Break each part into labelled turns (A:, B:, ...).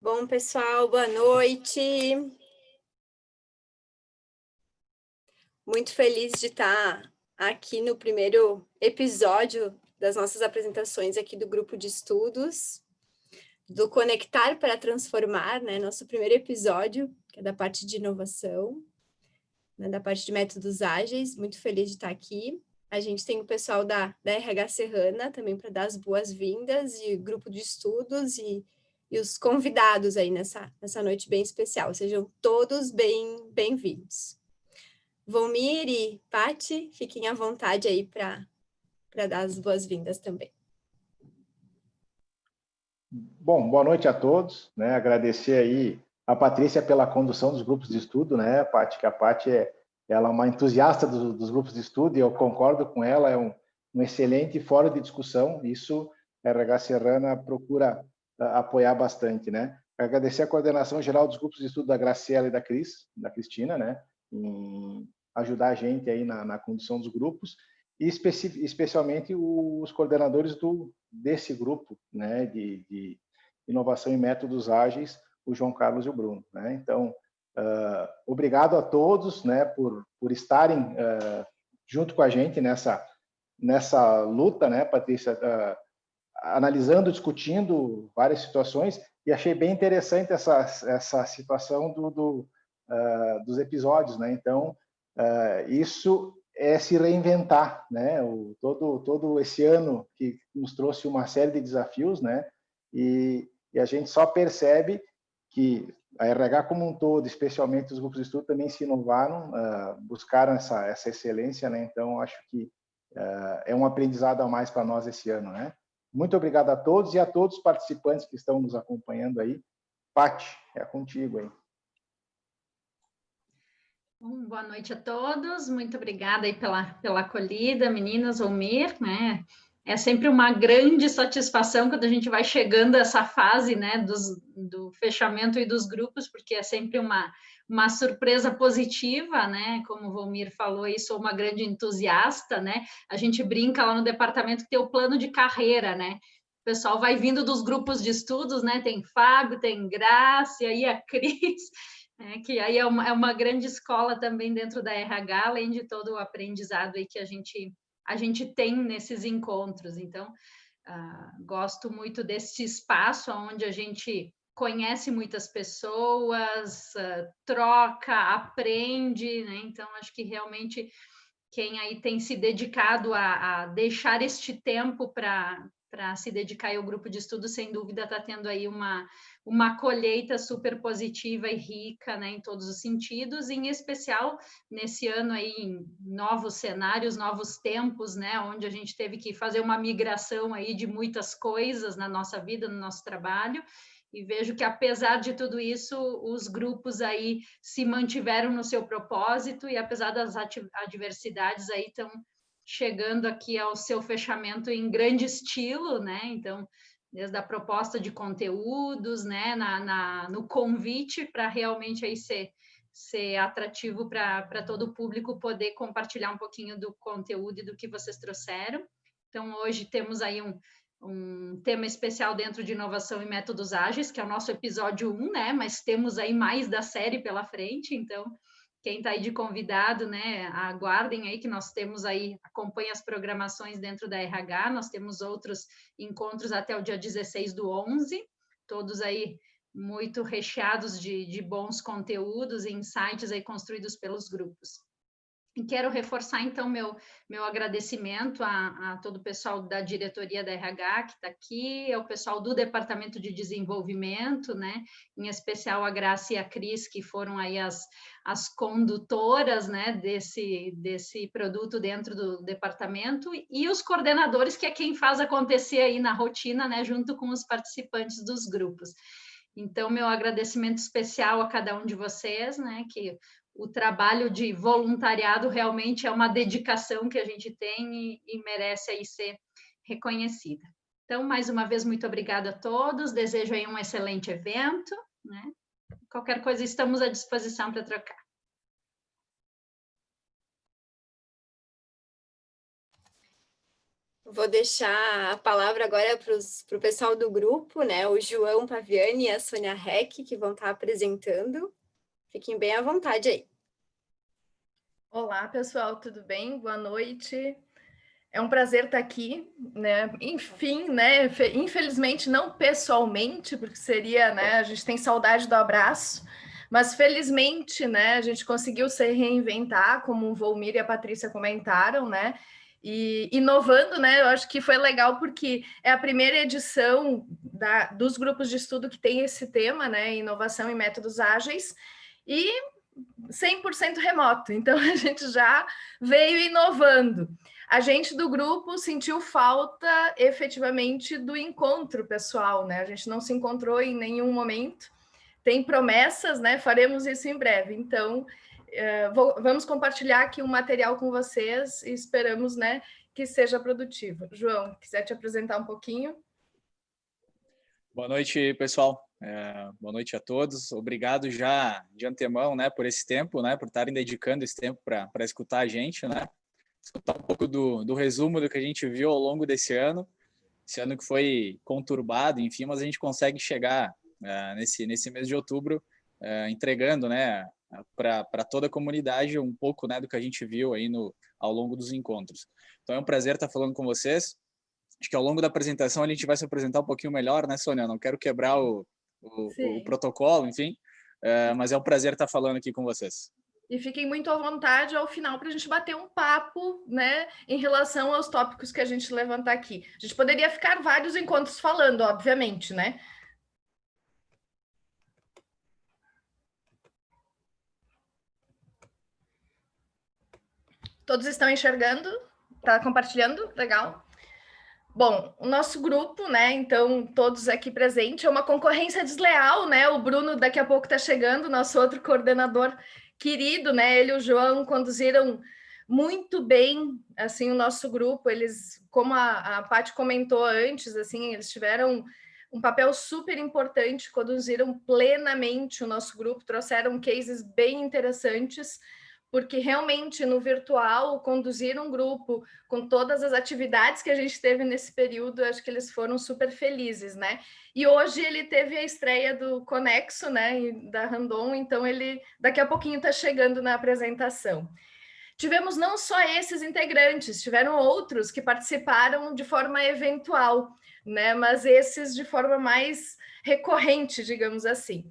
A: Bom, pessoal, boa noite. Muito feliz de estar aqui no primeiro episódio das nossas apresentações aqui do grupo de estudos, do Conectar para Transformar, né? Nosso primeiro episódio, que é da parte de inovação, né? Da parte de métodos ágeis. Muito feliz de estar aqui. A gente tem o pessoal da RH Serrana também para dar as boas-vindas, e o grupo de estudos e os convidados aí nessa noite bem especial. Sejam todos bem-vindos. Volmir e Pati, fiquem à vontade aí para dar as boas-vindas também.
B: Bom, boa noite a todos, né? Agradecer aí a Patrícia pela condução dos grupos de estudo, né, Pati? Que a Pati ela é uma entusiasta dos grupos de estudo e eu concordo com ela, é um excelente fórum de discussão. Isso a RH Serrana procura apoiar bastante, né? Agradecer a coordenação geral dos grupos de estudo da Graciela e da Cristina, né? Em ajudar a gente aí na condução dos grupos e especialmente os coordenadores desse grupo, né, de inovação em métodos ágeis, o João Carlos e o Bruno, né? Então, obrigado a todos, né, por estarem junto com a gente nessa luta, né, Patrícia, analisando, discutindo várias situações, e achei bem interessante essa situação dos episódios, né? Então, isso é se reinventar, né? Todo esse ano que nos trouxe uma série de desafios, né? E a gente só percebe que a RH como um todo, especialmente os grupos de estudo, também se inovaram, buscaram essa excelência, né? Então, acho que é um aprendizado a mais para nós esse ano, né? Muito obrigado a todos e a todos os participantes que estão nos acompanhando aí. Pati, é contigo aí.
C: Boa noite a todos, muito obrigada aí pela acolhida, meninas, Volmir, né? É sempre uma grande satisfação quando a gente vai chegando a essa fase, né, do fechamento e dos grupos, porque é sempre uma surpresa positiva, né? Como o Volmir falou, aí sou uma grande entusiasta, né? A gente brinca lá no departamento que tem o plano de carreira, né? O pessoal vai vindo dos grupos de estudos, né? Tem Fábio, tem Graça, e aí a Cris, que aí é uma grande escola também dentro da RH, além de todo o aprendizado aí que a gente tem nesses encontros. Então, gosto muito desse espaço onde a gente conhece muitas pessoas, troca, aprende, né? Então, acho que realmente quem aí tem se dedicado a deixar este tempo para se dedicar ao grupo de estudo, sem dúvida está tendo aí uma colheita super positiva e rica, né, em todos os sentidos, e em especial nesse ano aí, em novos cenários, novos tempos, né, onde a gente teve que fazer uma migração aí de muitas coisas na nossa vida, no nosso trabalho, e vejo que, apesar de tudo isso, os grupos aí se mantiveram no seu propósito e, apesar das adversidades, aí estão chegando aqui ao seu fechamento em grande estilo, né? Então, desde a proposta de conteúdos, né, no convite para realmente aí ser atrativo para todo o público poder compartilhar um pouquinho do conteúdo e do que vocês trouxeram. Então, hoje temos aí um tema especial dentro de inovação e métodos ágeis, que é o nosso episódio 1, né? Mas temos aí mais da série pela frente, então quem está aí de convidado, né? Aguardem aí que nós temos aí, acompanhe as programações dentro da RH, nós temos outros encontros até o dia 16/11, todos aí muito recheados de bons conteúdos e insights aí construídos pelos grupos. E quero reforçar, então, meu agradecimento a todo o pessoal da diretoria da RH que está aqui, ao pessoal do Departamento de Desenvolvimento, né? Em especial a Graça e a Cris, que foram aí as condutoras, né, desse produto dentro do departamento, e os coordenadores, que é quem faz acontecer aí na rotina, né, junto com os participantes dos grupos. Então, meu agradecimento especial a cada um de vocês, né, que o trabalho de voluntariado realmente é uma dedicação que a gente tem e merece aí ser reconhecida. Então, mais uma vez, muito obrigada a todos, desejo aí um excelente evento, né? Qualquer coisa, estamos à disposição para trocar.
A: Vou deixar a palavra agora para o pessoal do grupo, né? O João Paviani e a Sônia Heck, que vão estar apresentando. Fiquem bem à vontade aí.
D: Olá, pessoal, tudo bem? Boa noite. É um prazer estar aqui, né? Enfim, né? Infelizmente não pessoalmente, porque seria, né? A gente tem saudade do abraço, mas felizmente, né? A gente conseguiu se reinventar, como o Volmir e a Patrícia comentaram, né? E inovando, né? Eu acho que foi legal porque é a primeira edição dos grupos de estudo que tem esse tema, né? Inovação e métodos ágeis. E 100% remoto, então a gente já veio inovando. A gente do grupo sentiu falta efetivamente do encontro pessoal, né? A gente não se encontrou em nenhum momento, tem promessas, né? Faremos isso em breve. Então, vamos compartilhar aqui um material com vocês e esperamos, né, que seja produtivo. João, quiser te apresentar um pouquinho?
E: Boa noite, pessoal. Boa noite a todos. Obrigado já de antemão, né, por esse tempo, né, por estarem dedicando esse tempo para escutar a gente, né, escutar um pouco do resumo do que a gente viu ao longo desse ano que foi conturbado, enfim, mas a gente consegue chegar nesse mês de outubro entregando, né, para toda a comunidade um pouco, né, do que a gente viu aí ao longo dos encontros. Então é um prazer estar falando com vocês. Acho que ao longo da apresentação a gente vai se apresentar um pouquinho melhor, né, Sônia? Eu não quero quebrar o protocolo, enfim, mas é um prazer estar falando aqui com vocês.
D: E fiquem muito à vontade ao final para a gente bater um papo, né, em relação aos tópicos que a gente levantar aqui. A gente poderia ficar vários encontros falando, obviamente, né? Todos estão enxergando? Tá compartilhando? Legal. Bom, o nosso grupo, né, então, todos aqui presentes, é uma concorrência desleal, né, o Bruno daqui a pouco está chegando, nosso outro coordenador querido, né, ele e o João conduziram muito bem, assim, o nosso grupo, eles, como a Paty comentou antes, assim, eles tiveram um papel super importante, conduziram plenamente o nosso grupo, trouxeram cases bem interessantes, porque realmente no virtual, conduzir um grupo com todas as atividades que a gente teve nesse período, acho que eles foram super felizes, né? E hoje ele teve a estreia do Conexo, né, da Randon, então ele daqui a pouquinho está chegando na apresentação. Tivemos não só esses integrantes, tiveram outros que participaram de forma eventual, né, mas esses de forma mais recorrente, digamos assim.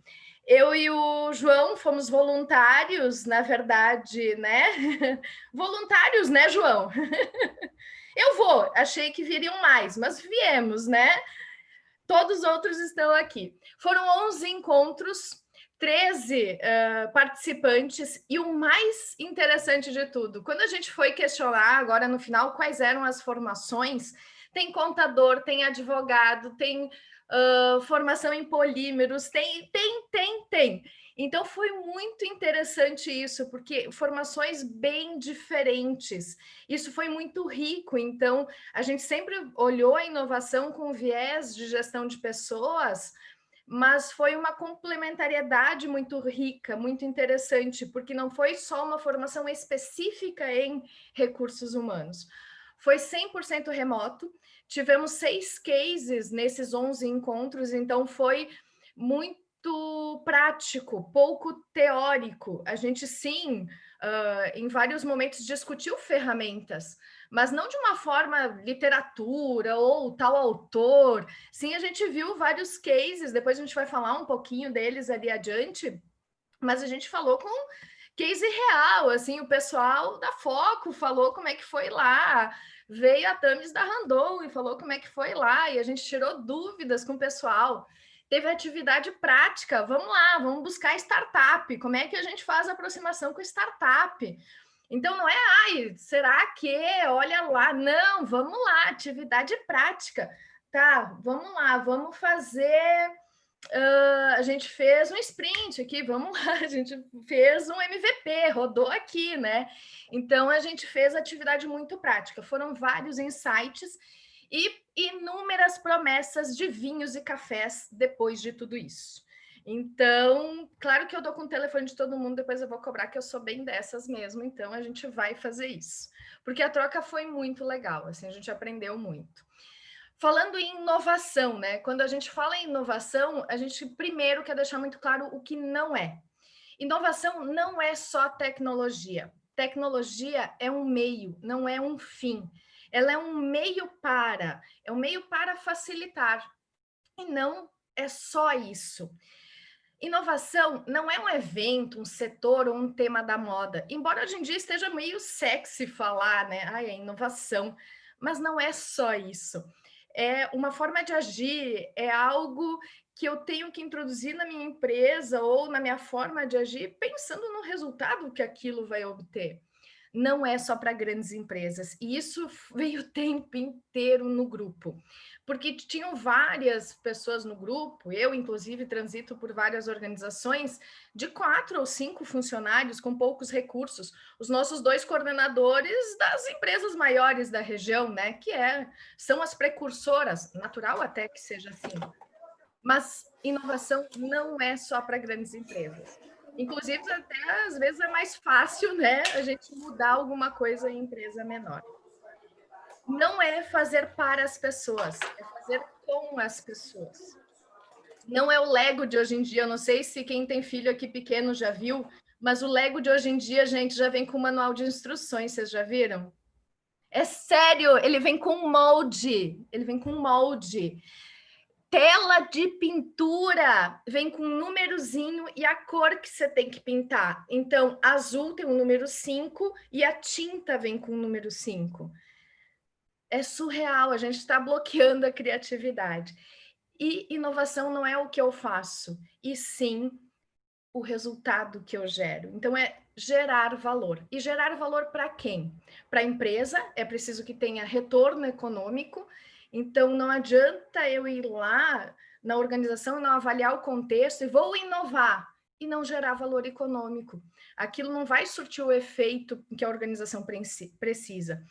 D: Eu e o João fomos voluntários, na verdade, né? Voluntários, né, João? Eu vou, achei que viriam mais, mas viemos, né? Todos os outros estão aqui. Foram 11 encontros, 13 participantes, e o mais interessante de tudo, quando a gente foi questionar agora no final quais eram as formações, tem contador, tem advogado, tem formação em polímeros, tem. Então foi muito interessante isso, porque formações bem diferentes. Isso foi muito rico. Então, a gente sempre olhou a inovação com viés de gestão de pessoas, mas foi uma complementariedade muito rica, muito interessante, porque não foi só uma formação específica em recursos humanos. Foi 100% remoto, tivemos 6 cases nesses 11 encontros, então foi muito prático, pouco teórico. A gente, sim, em vários momentos discutiu ferramentas, mas não de uma forma literatura ou tal autor. Sim, a gente viu vários cases, depois a gente vai falar um pouquinho deles ali adiante, mas a gente falou com case real, assim, o pessoal da Foco falou como é que foi lá, veio a Tamis da Randon e falou como é que foi lá, e a gente tirou dúvidas com o pessoal. Teve atividade prática, vamos lá, vamos buscar startup, como é que a gente faz a aproximação com startup? Então, não é, ai, será que, olha lá, não, vamos lá, atividade prática, tá, vamos lá, vamos fazer... a gente fez um sprint aqui, vamos lá, a gente fez um MVP, rodou aqui, né? Então, a gente fez atividade muito prática, foram vários insights e inúmeras promessas de vinhos e cafés depois de tudo isso. Então, claro que eu dou com o telefone de todo mundo, depois eu vou cobrar, que eu sou bem dessas mesmo, então a gente vai fazer isso. Porque a troca foi muito legal, assim, a gente aprendeu muito. Falando em inovação, né? Quando a gente fala em inovação, a gente primeiro quer deixar muito claro o que não é. Inovação não é só tecnologia. Tecnologia é um meio, não é um fim. Ela é um meio para facilitar. E não é só isso. Inovação não é um evento, um setor ou um tema da moda. Embora hoje em dia esteja meio sexy falar, né? Ai, é inovação. Mas não é só isso. É uma forma de agir, é algo que eu tenho que introduzir na minha empresa ou na minha forma de agir, pensando no resultado que aquilo vai obter. Não é só para grandes empresas. E isso veio o tempo inteiro no grupo. Porque tinham várias pessoas no grupo, eu, inclusive, transito por várias organizações, de 4 ou 5 funcionários com poucos recursos. Os nossos 2 coordenadores das empresas maiores da região, né? Que são as precursoras, natural até que seja assim. Mas inovação não é só para grandes empresas. Inclusive, até às vezes é mais fácil, né, a gente mudar alguma coisa em empresa menor. Não é fazer para as pessoas, é fazer com as pessoas. Não é o Lego de hoje em dia, eu não sei se quem tem filho aqui pequeno já viu, mas o Lego de hoje em dia, gente, já vem com manual de instruções, vocês já viram? É sério, ele vem com molde, Tela de pintura vem com um númerozinho e a cor que você tem que pintar. Então, azul tem o número 5 e a tinta vem com o número 5. É surreal, a gente está bloqueando a criatividade. E inovação não é o que eu faço, e sim o resultado que eu gero. Então, é gerar valor. E gerar valor para quem? Para a empresa, é preciso que tenha retorno econômico. Então, não adianta eu ir lá na organização, não avaliar o contexto e vou inovar e não gerar valor econômico. Aquilo não vai surtir o efeito que a organização precisa.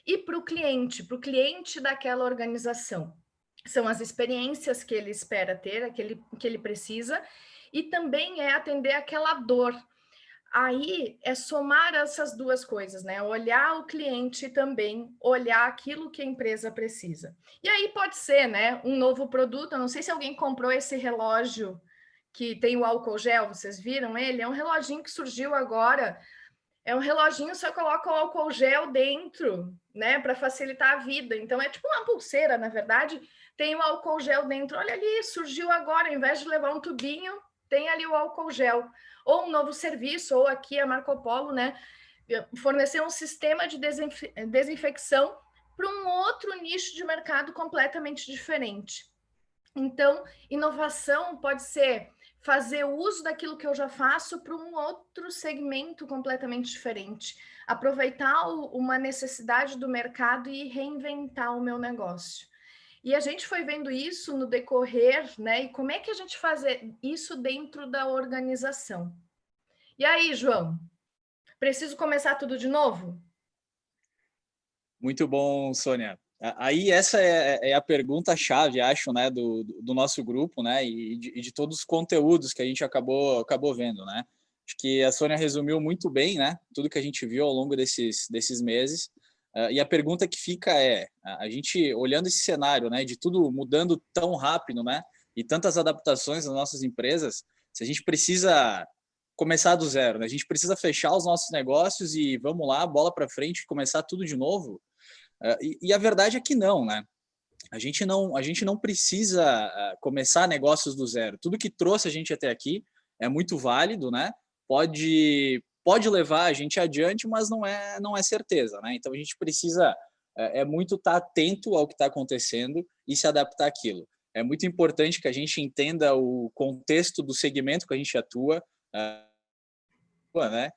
D: E para o cliente daquela organização, são as experiências que ele espera ter, que ele precisa, e também é atender aquela dor. Aí é somar essas duas coisas, né? Olhar o cliente e também olhar aquilo que a empresa precisa. E aí pode ser, né, um novo produto. Eu não sei se alguém comprou esse relógio que tem o álcool gel, vocês viram ele? É um reloginho que surgiu agora. É um reloginho, só coloca o álcool gel dentro, né, para facilitar a vida. Então é tipo uma pulseira, na verdade, tem o álcool gel dentro. Olha ali, surgiu agora, ao invés de levar um tubinho, tem ali o álcool gel. Ou um novo serviço, ou aqui a Marco Polo, né, fornecer um sistema de desinfecção para um outro nicho de mercado completamente diferente. Então, inovação pode ser fazer uso daquilo que eu já faço para um outro segmento completamente diferente, aproveitar uma necessidade do mercado e reinventar o meu negócio. E a gente foi vendo isso no decorrer, né? E como é que a gente faz isso dentro da organização? E aí, João, preciso começar tudo de novo?
E: Muito bom, Sônia. Aí essa é a pergunta-chave, acho, né, do nosso grupo, né, e de todos os conteúdos que a gente acabou vendo, né. Acho que a Sônia resumiu muito bem, né, tudo que a gente viu ao longo desses meses. E a pergunta que fica é, a gente olhando esse cenário, né, de tudo mudando tão rápido, né, e tantas adaptações nas nossas empresas, se a gente precisa começar do zero, né, a gente precisa fechar os nossos negócios e vamos lá, bola para frente, começar tudo de novo. E a verdade é que não, né? A gente não precisa começar negócios do zero. Tudo que trouxe a gente até aqui é muito válido, né? Pode levar a gente adiante, mas não é certeza, né? Então a gente precisa muito estar atento ao que está acontecendo e se adaptar àquilo. É muito importante que a gente entenda o contexto do segmento que a gente atua, né?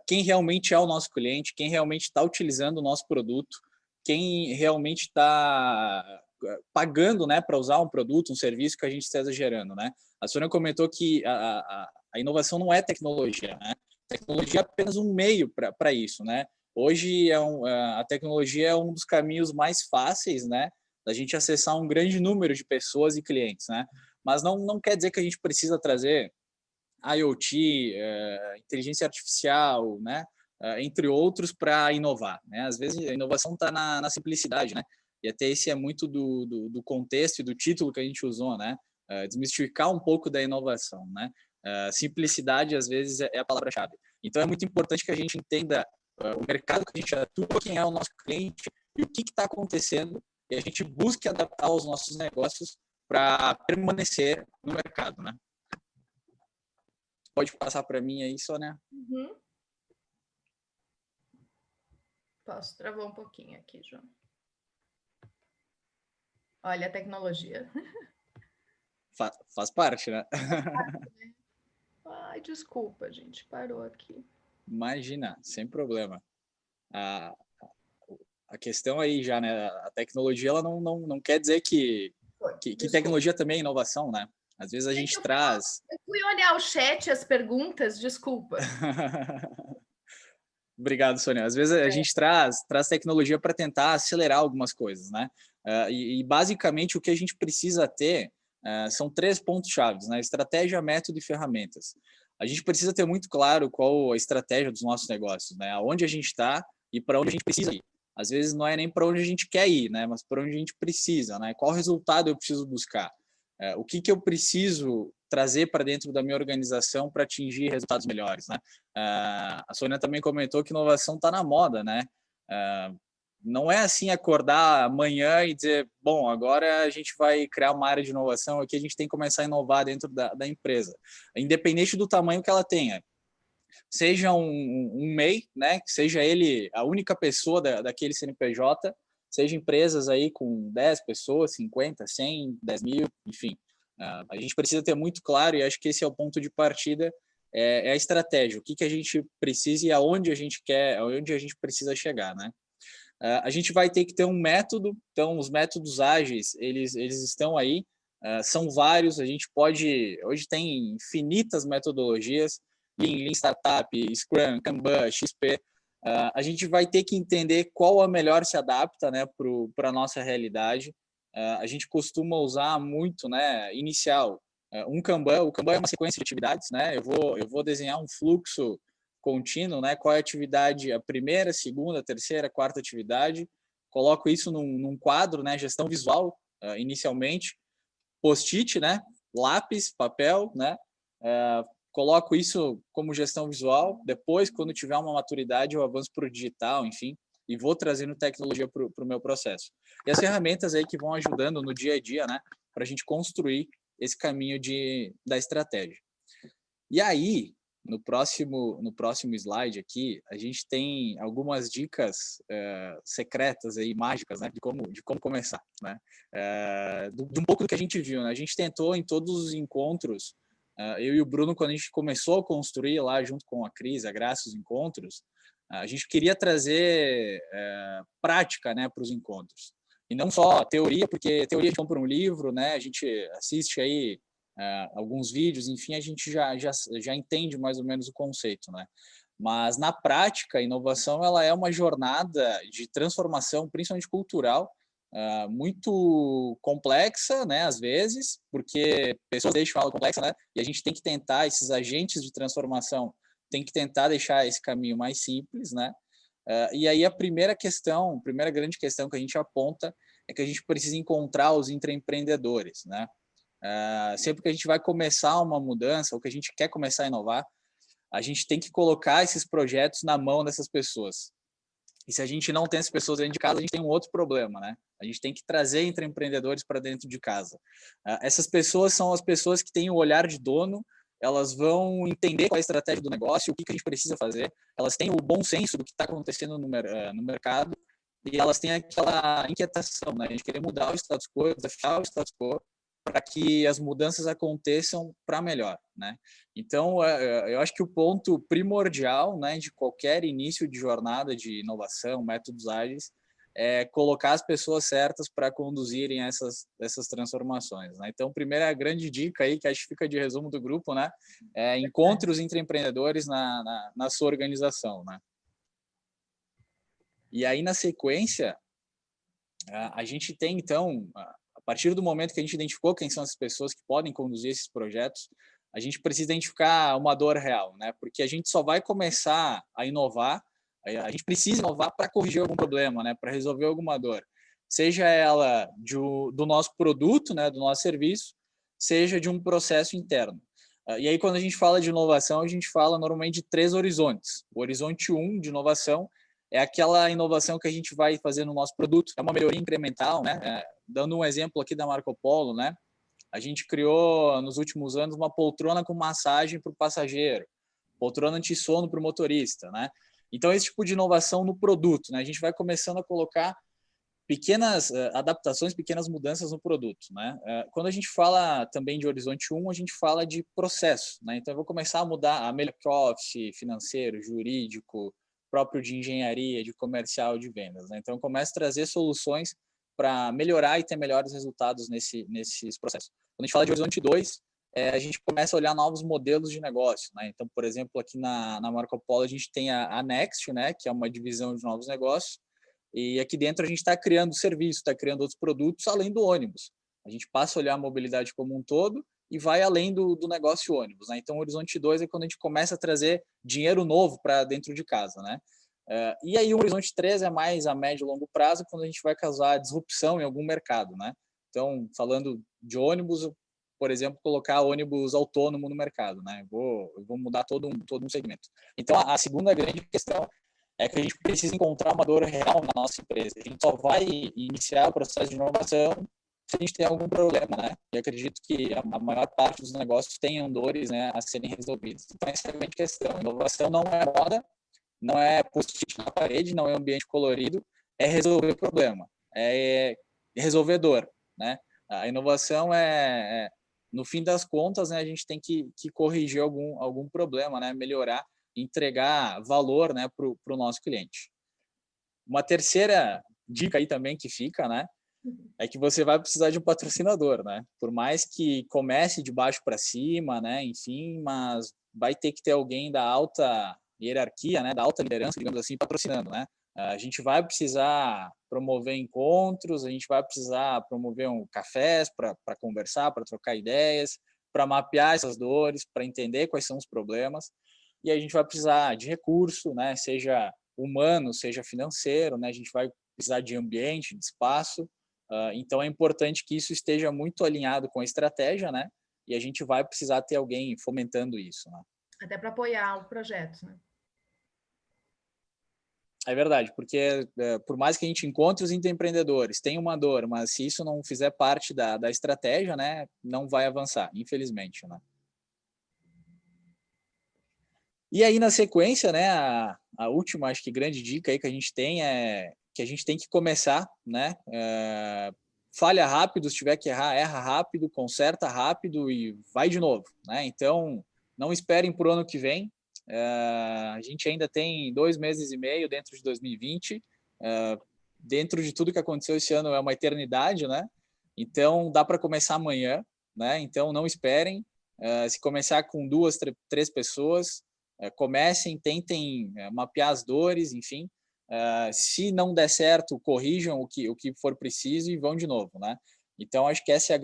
E: Quem realmente é o nosso cliente, quem realmente está utilizando o nosso produto, quem realmente está pagando, né, para usar um produto, um serviço que a gente esteja gerando, né? A Sônia comentou que a inovação não é tecnologia, né? Tecnologia é apenas um meio para isso, né? Hoje a tecnologia é um dos caminhos mais fáceis, né, da gente acessar um grande número de pessoas e clientes, né? mas não quer dizer que a gente precisa trazer IoT, inteligência artificial, né? Entre outros, para inovar, né? Às vezes a inovação está na simplicidade, né? E até esse é muito do contexto e do título que a gente usou, né? Desmistificar um pouco da inovação, né? Simplicidade, às vezes, é a palavra-chave. Então, é muito importante que a gente entenda o mercado que a gente atua, quem é o nosso cliente e o que está acontecendo, e a gente busque adaptar os nossos negócios para permanecer no mercado, né? Pode passar para mim aí, Sônia?
D: Uhum. Posso travar um pouquinho aqui, João. Olha a tecnologia.
E: Faz parte, né?
D: Ai, desculpa, gente, parou aqui.
E: Imagina, sem problema. A questão aí já, né? A tecnologia, ela não quer dizer que tecnologia também é inovação, né? Às vezes a gente traz...
D: Eu fui olhar o chat, as perguntas, desculpa.
E: Obrigado, Sônia. Às vezes a gente traz tecnologia para tentar acelerar algumas coisas, né? E basicamente o que a gente precisa ter são 3 pontos-chave, né? Estratégia, método e ferramentas. A gente precisa ter muito claro qual a estratégia dos nossos negócios, né? Aonde a gente está e para onde a gente precisa ir. Às vezes não é nem para onde a gente quer ir, né? Mas para onde a gente precisa, né? Qual resultado eu preciso buscar? O que eu preciso trazer para dentro da minha organização para atingir resultados melhores, né? A Sônia também comentou que inovação está na moda, né? Não é assim acordar amanhã e dizer, bom, agora a gente vai criar uma área de inovação, aqui a gente tem que começar a inovar dentro da empresa, independente do tamanho que ela tenha. Seja um MEI, né? Seja ele a única pessoa daquele CNPJ, seja empresas aí com 10 pessoas, 50, 100, 10 mil, enfim. A gente precisa ter muito claro, e acho que esse é o ponto de partida, é a estratégia, o que a gente precisa e aonde a gente quer, aonde a gente precisa chegar, né? A gente vai ter que ter um método, então os métodos ágeis, eles estão aí, são vários, a gente pode, hoje tem infinitas metodologias, Lean Startup, Scrum, Kanban, XP, a gente vai ter que entender qual a melhor se adapta, né, para a nossa realidade. A gente costuma usar muito, né, inicial, o Kanban é uma sequência de atividades, né, eu vou desenhar um fluxo contínuo, né, qual é a atividade, a primeira, segunda, terceira, quarta atividade, coloco isso num quadro, né, gestão visual, inicialmente, post-it, né, lápis, papel, né, coloco isso como gestão visual, depois, quando tiver uma maturidade, eu avanço para o digital, enfim, e vou trazendo tecnologia para o meu processo. E as ferramentas aí que vão ajudando no dia a dia, né, para a gente construir esse caminho da estratégia. E aí, no próximo slide aqui, a gente tem algumas dicas secretas aí, mágicas, né, de como começar, né? De um pouco do que a gente viu, né? A gente tentou em todos os encontros, eu e o Bruno, quando a gente começou a construir lá junto com a Cris, a Graça, os encontros, a gente queria trazer prática, né, para os encontros. E não só teoria, porque teoria a gente compra um livro, né, a gente assiste aí alguns vídeos, enfim, a gente já entende mais ou menos o conceito, né? Mas na prática, a inovação ela é uma jornada de transformação, principalmente cultural, muito complexa, né? Às vezes, porque pessoas deixam ela complexa, né? E a gente tem que tentar, esses agentes de transformação, tem que tentar deixar esse caminho mais simples, né? E aí a primeira grande questão que a gente aponta é que a gente precisa encontrar os intraempreendedores, né? Sempre que a gente vai começar uma mudança, ou que a gente quer começar a inovar, a gente tem que colocar esses projetos na mão dessas pessoas. E se a gente não tem essas pessoas dentro de casa, a gente tem um outro problema, né? A gente tem que trazer intraempreendedores para dentro de casa. Essas pessoas são as pessoas que têm o olhar de dono, elas vão entender qual é a estratégia do negócio, o que a gente precisa fazer, elas têm o bom senso do que está acontecendo no mercado, e elas têm aquela inquietação, né? A gente querer mudar o status quo, desafiar o status quo, para que as mudanças aconteçam para melhor, né? Então, eu acho que o ponto primordial, né, de qualquer início de jornada de inovação, métodos ágeis, é colocar as pessoas certas para conduzirem essas transformações, né? Então, primeira grande dica aí, que acho que fica de resumo do grupo, né, encontre os intraempreendedores na sua organização, né? E aí, na sequência, a gente tem, então, partir do momento que a gente identificou quem são essas pessoas que podem conduzir esses projetos, a gente precisa identificar uma dor real, né? Porque a gente só vai começar a inovar, a gente precisa inovar para corrigir algum problema, né? Para resolver alguma dor. Seja ela do nosso produto, né? Do nosso serviço, seja de um processo interno. E aí, quando a gente fala de inovação, a gente fala normalmente de 3 horizontes. O horizonte 1 de inovação é aquela inovação que a gente vai fazer no nosso produto, é uma melhoria incremental, né? Dando um exemplo aqui da Marco Polo, né? A gente criou, nos últimos anos, uma poltrona com massagem para o passageiro, poltrona anti-sono para o motorista, né? Então, esse tipo de inovação no produto, né? A gente vai começando a colocar pequenas adaptações, pequenas mudanças no produto, né? Quando a gente fala também de horizonte 1, a gente fala de processo, né? Então, eu vou começar a mudar a back-office, financeiro, jurídico, próprio de engenharia, de comercial, de vendas, né? Então, eu começo a trazer soluções para melhorar e ter melhores resultados nesses processos. Quando a gente fala de horizonte 2, a gente começa a olhar novos modelos de negócio, né? Então, por exemplo, aqui na Marco Polo, a gente tem a Next, né? Que é uma divisão de novos negócios, e aqui dentro a gente está criando serviço, está criando outros produtos além do ônibus. A gente passa a olhar a mobilidade como um todo e vai além do negócio ônibus, né? Então, o horizonte 2 é quando a gente começa a trazer dinheiro novo para dentro de casa, né? E aí o horizonte 3 é mais a médio e longo prazo, quando a gente vai causar disrupção em algum mercado, né? Então, falando de ônibus, por exemplo, colocar ônibus autônomo no mercado, né? Eu vou mudar todo um segmento. Então, a segunda grande questão é que a gente precisa encontrar uma dor real na nossa empresa. A gente só vai iniciar o processo de inovação se a gente tem algum problema, né? E acredito que a maior parte dos negócios tenham dores, né, a serem resolvidas. Então, essa é a grande questão. Inovação não é moda, não é post-it na parede, não é ambiente colorido, é resolver o problema, é resolver dor, né? A inovação no fim das contas, né, a gente tem que corrigir algum problema, né? Melhorar, entregar valor, né, para o nosso cliente. Uma terceira dica aí também que fica, né, é que você vai precisar de um patrocinador, né? Por mais que comece de baixo para cima, né, enfim, mas vai ter que ter alguém da alta hierarquia, né, da alta liderança, digamos assim, patrocinando, né? A gente vai precisar promover encontros, a gente vai precisar promover cafés para conversar, para trocar ideias, para mapear essas dores, para entender quais são os problemas. E a gente vai precisar de recurso, né, seja humano, seja financeiro, né? A gente vai precisar de ambiente, de espaço. Então, é importante que isso esteja muito alinhado com a estratégia, né? E a gente vai precisar ter alguém fomentando isso, né?
D: Até para apoiar o projeto, né?
E: É verdade, porque por mais que a gente encontre os empreendedores, tem uma dor, mas se isso não fizer parte da estratégia, né, não vai avançar, infelizmente, né? E aí, na sequência, né, a última, acho que grande dica aí que a gente tem é que a gente tem que começar, né? Falha rápido, se tiver que errar, erra rápido, conserta rápido e vai de novo, né? Então, não esperem para o ano que vem. A gente ainda tem 2 meses e meio dentro de 2020. Dentro de tudo que aconteceu esse ano é uma eternidade, né? Então, dá para começar amanhã, né? Então, não esperem. Se começar com 2, 3 pessoas, comecem, tentem mapear as dores, enfim. Se não der certo, corrijam o que for preciso e vão de novo, né? Então, acho que essa é a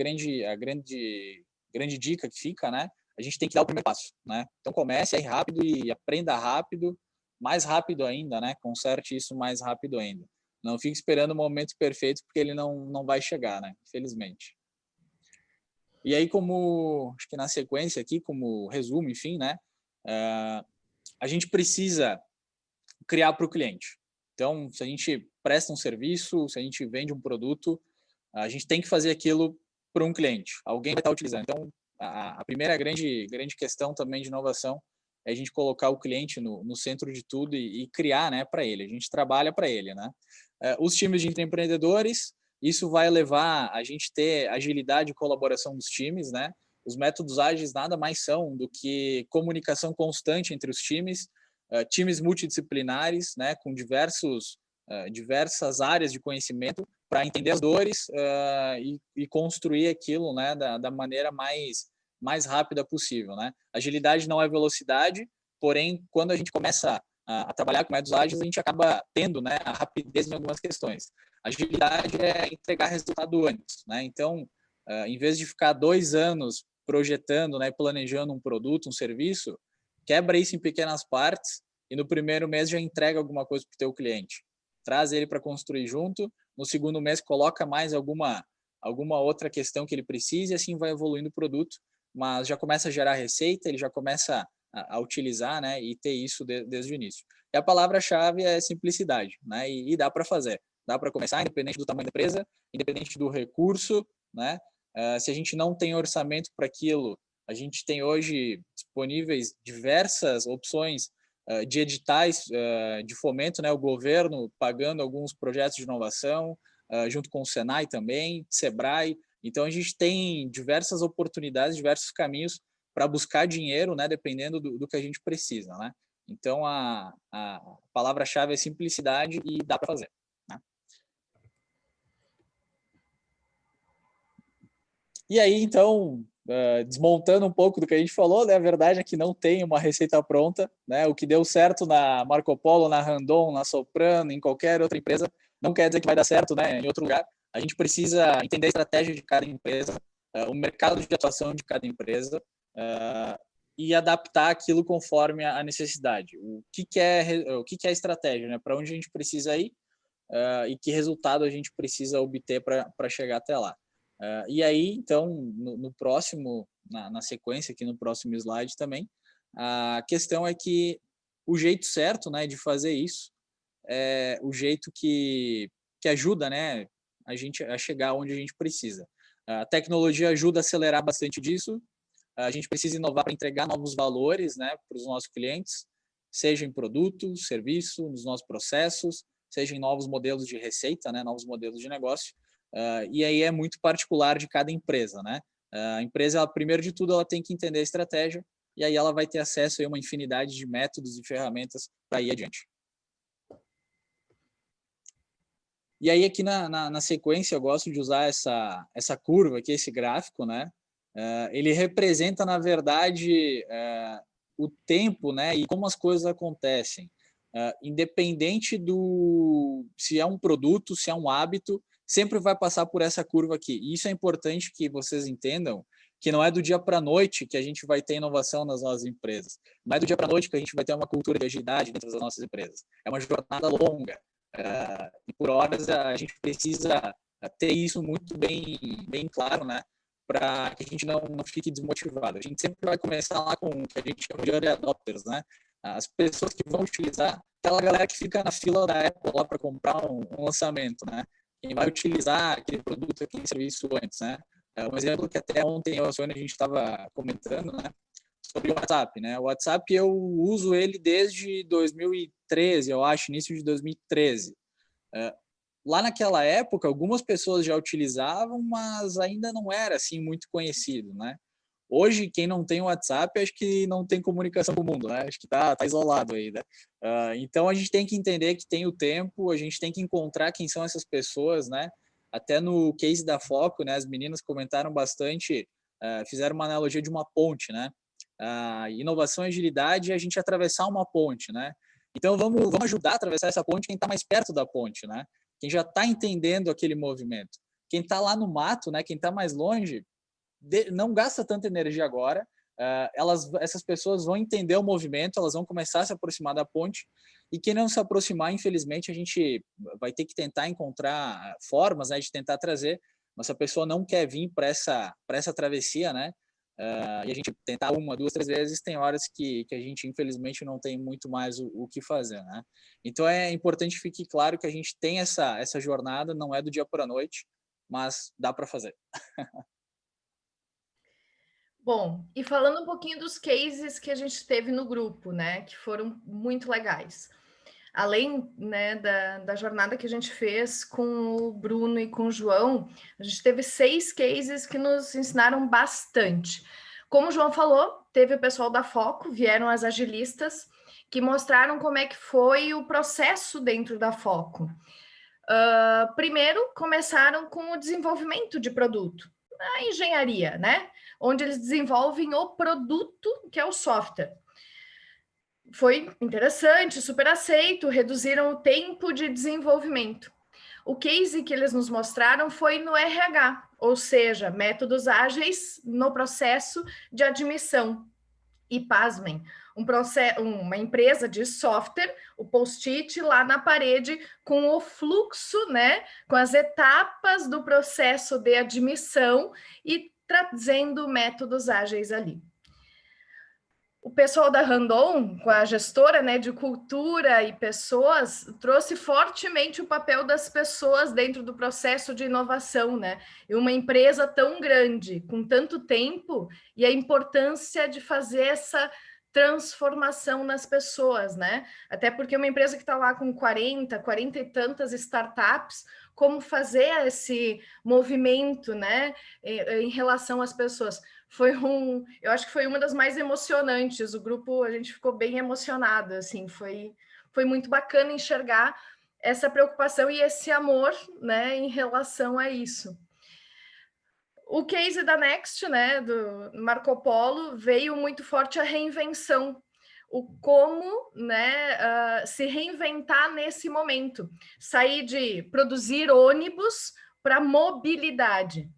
E: grande dica que fica, né? A gente tem que dar o primeiro passo, né? Então, comece aí rápido e aprenda rápido, mais rápido ainda, né? Conserte isso mais rápido ainda. Não fique esperando o momento perfeito, porque ele não vai chegar, né? Infelizmente. E aí, acho que na sequência aqui, como resumo, enfim, né? A gente precisa criar para o cliente. Então, se a gente presta um serviço, se a gente vende um produto, a gente tem que fazer aquilo para um cliente. Alguém vai estar utilizando. Então, a primeira grande questão também de inovação é a gente colocar o cliente no centro de tudo e criar, né, para ele. A gente trabalha para ele, né? Os times de empreendedores, isso vai levar a gente ter agilidade e colaboração dos times, né? Os métodos ágeis nada mais são do que comunicação constante entre os times, times multidisciplinares, né, com diversas áreas de conhecimento para entender as dores e construir aquilo, né, da maneira mais rápida possível, né? Agilidade não é velocidade, porém, quando a gente começa a trabalhar com métodos ágeis, a gente acaba tendo, né, a rapidez em algumas questões. Agilidade é entregar resultado antes, né? Então, em vez de ficar 2 anos projetando, né, planejando um produto, um serviço, quebra isso em pequenas partes e no primeiro mês já entrega alguma coisa para o teu cliente. Traz ele para construir junto, no segundo mês coloca mais alguma outra questão que ele precisa e assim vai evoluindo o produto, mas já começa a gerar receita, ele já começa a utilizar, né, e ter isso desde o início. E a palavra-chave é simplicidade, né, e dá para fazer. Dá para começar, independente do tamanho da empresa, independente do recurso, né? Se a gente não tem orçamento para aquilo, a gente tem hoje disponíveis diversas opções de editais de fomento, né? O governo pagando alguns projetos de inovação, junto com o Senai também, Sebrae. Então, a gente tem diversas oportunidades, diversos caminhos para buscar dinheiro, né? Dependendo do que a gente precisa, né? Então, a palavra-chave é simplicidade e dá para fazer. E aí, então, desmontando um pouco do que a gente falou, né, a verdade é que não tem uma receita pronta, né? O que deu certo na Marco Polo, na Randon, na Soprano, em qualquer outra empresa, não quer dizer que vai dar certo, né, em outro lugar. A gente precisa entender a estratégia de cada empresa, o mercado de atuação de cada empresa e adaptar aquilo conforme a necessidade. O que é a estratégia, né? Para onde a gente precisa ir e que resultado a gente precisa obter para chegar até lá. E aí, então, no próximo, na sequência aqui no próximo slide também, a questão é que o jeito certo, né, de fazer isso é o jeito que ajuda, né, a gente a chegar onde a gente precisa. A tecnologia ajuda a acelerar bastante disso. A gente precisa inovar para entregar novos valores, né, para os nossos clientes, seja em produto, serviço, nos nossos processos, seja em novos modelos de receita, né, novos modelos de negócio. E aí é muito particular de cada empresa, né? A empresa, primeiro de tudo, ela tem que entender a estratégia e aí ela vai ter acesso a uma infinidade de métodos e ferramentas para ir adiante. E aí aqui na sequência eu gosto de usar essa curva aqui, esse gráfico, né? Ele representa, na verdade, o tempo, né? E como as coisas acontecem. Independente se é um produto, se é um hábito, sempre vai passar por essa curva aqui. E isso é importante que vocês entendam, que não é do dia para a noite que a gente vai ter inovação nas nossas empresas. Não é do dia para a noite que a gente vai ter uma cultura de agilidade dentro das nossas empresas. É uma jornada longa. E por horas a gente precisa ter isso muito bem claro, né? Para que a gente não fique desmotivado. A gente sempre vai começar lá com o que a gente chama de early adopters, né? As pessoas que vão utilizar, aquela galera que fica na fila da Apple lá para comprar um lançamento, né? Quem vai utilizar aquele produto, aquele serviço antes, né? Um exemplo que até ontem eu e a Sônia a gente estava comentando, né? Sobre o WhatsApp, né? O WhatsApp eu uso ele desde 2013, eu acho, início de 2013. Lá naquela época, algumas pessoas já utilizavam, mas ainda não era assim muito conhecido, né? Hoje, quem não tem WhatsApp, acho que não tem comunicação com o mundo, né? Acho que tá isolado aí, né? Então, a gente tem que entender que tem o tempo, a gente tem que encontrar quem são essas pessoas, né? Até no case da Foco, né? As meninas comentaram bastante, fizeram uma analogia de uma ponte, né? Inovação e agilidade é a gente atravessar uma ponte, né? Então, vamos ajudar a atravessar essa ponte quem está mais perto da ponte, né? Quem já está entendendo aquele movimento. Quem está lá no mato, né? Quem está mais longe, não gasta tanta energia agora, essas pessoas vão entender o movimento, elas vão começar a se aproximar da ponte, e quem não se aproximar, infelizmente, a gente vai ter que tentar encontrar formas, né, de tentar trazer, mas se a pessoa não quer vir para essa travessia, né, e a gente tentar 1, 2, 3 vezes, tem horas que a gente, infelizmente, não tem muito mais o que fazer, né? Então, é importante que fique claro que a gente tem essa jornada, não é do dia para a noite, mas dá para fazer.
D: Bom, e falando um pouquinho dos cases que a gente teve no grupo, né, que foram muito legais. Além, né, da jornada que a gente fez com o Bruno e com o João, a gente teve 6 cases que nos ensinaram bastante. Como o João falou, teve o pessoal da Foco, vieram as agilistas, que mostraram como é que foi o processo dentro da Foco. Primeiro, começaram com o desenvolvimento de produto, a engenharia, né? Onde eles desenvolvem o produto, que é o software. Foi interessante, super aceito, reduziram o tempo de desenvolvimento. O case que eles nos mostraram foi no RH, ou seja, métodos ágeis no processo de admissão. E pasmem, uma empresa de software, o post-it lá na parede com o fluxo, né, com as etapas do processo de admissão e trazendo métodos ágeis ali. O pessoal da Randon, com a gestora, né, de cultura e pessoas, trouxe fortemente o papel das pessoas dentro do processo de inovação, né? E uma empresa tão grande, com tanto tempo, e a importância de fazer essa transformação nas pessoas, né? Até porque uma empresa que está lá com 40 e tantas startups, como fazer esse movimento, né, em relação às pessoas? Eu acho que foi uma das mais emocionantes. O grupo, a gente ficou bem emocionado, assim, foi muito bacana enxergar essa preocupação e esse amor, né, em relação a isso. O case da Next, né, do Marco Polo, veio muito forte a reinvenção, o como, né, se reinventar nesse momento, sair de produzir ônibus para mobilidade.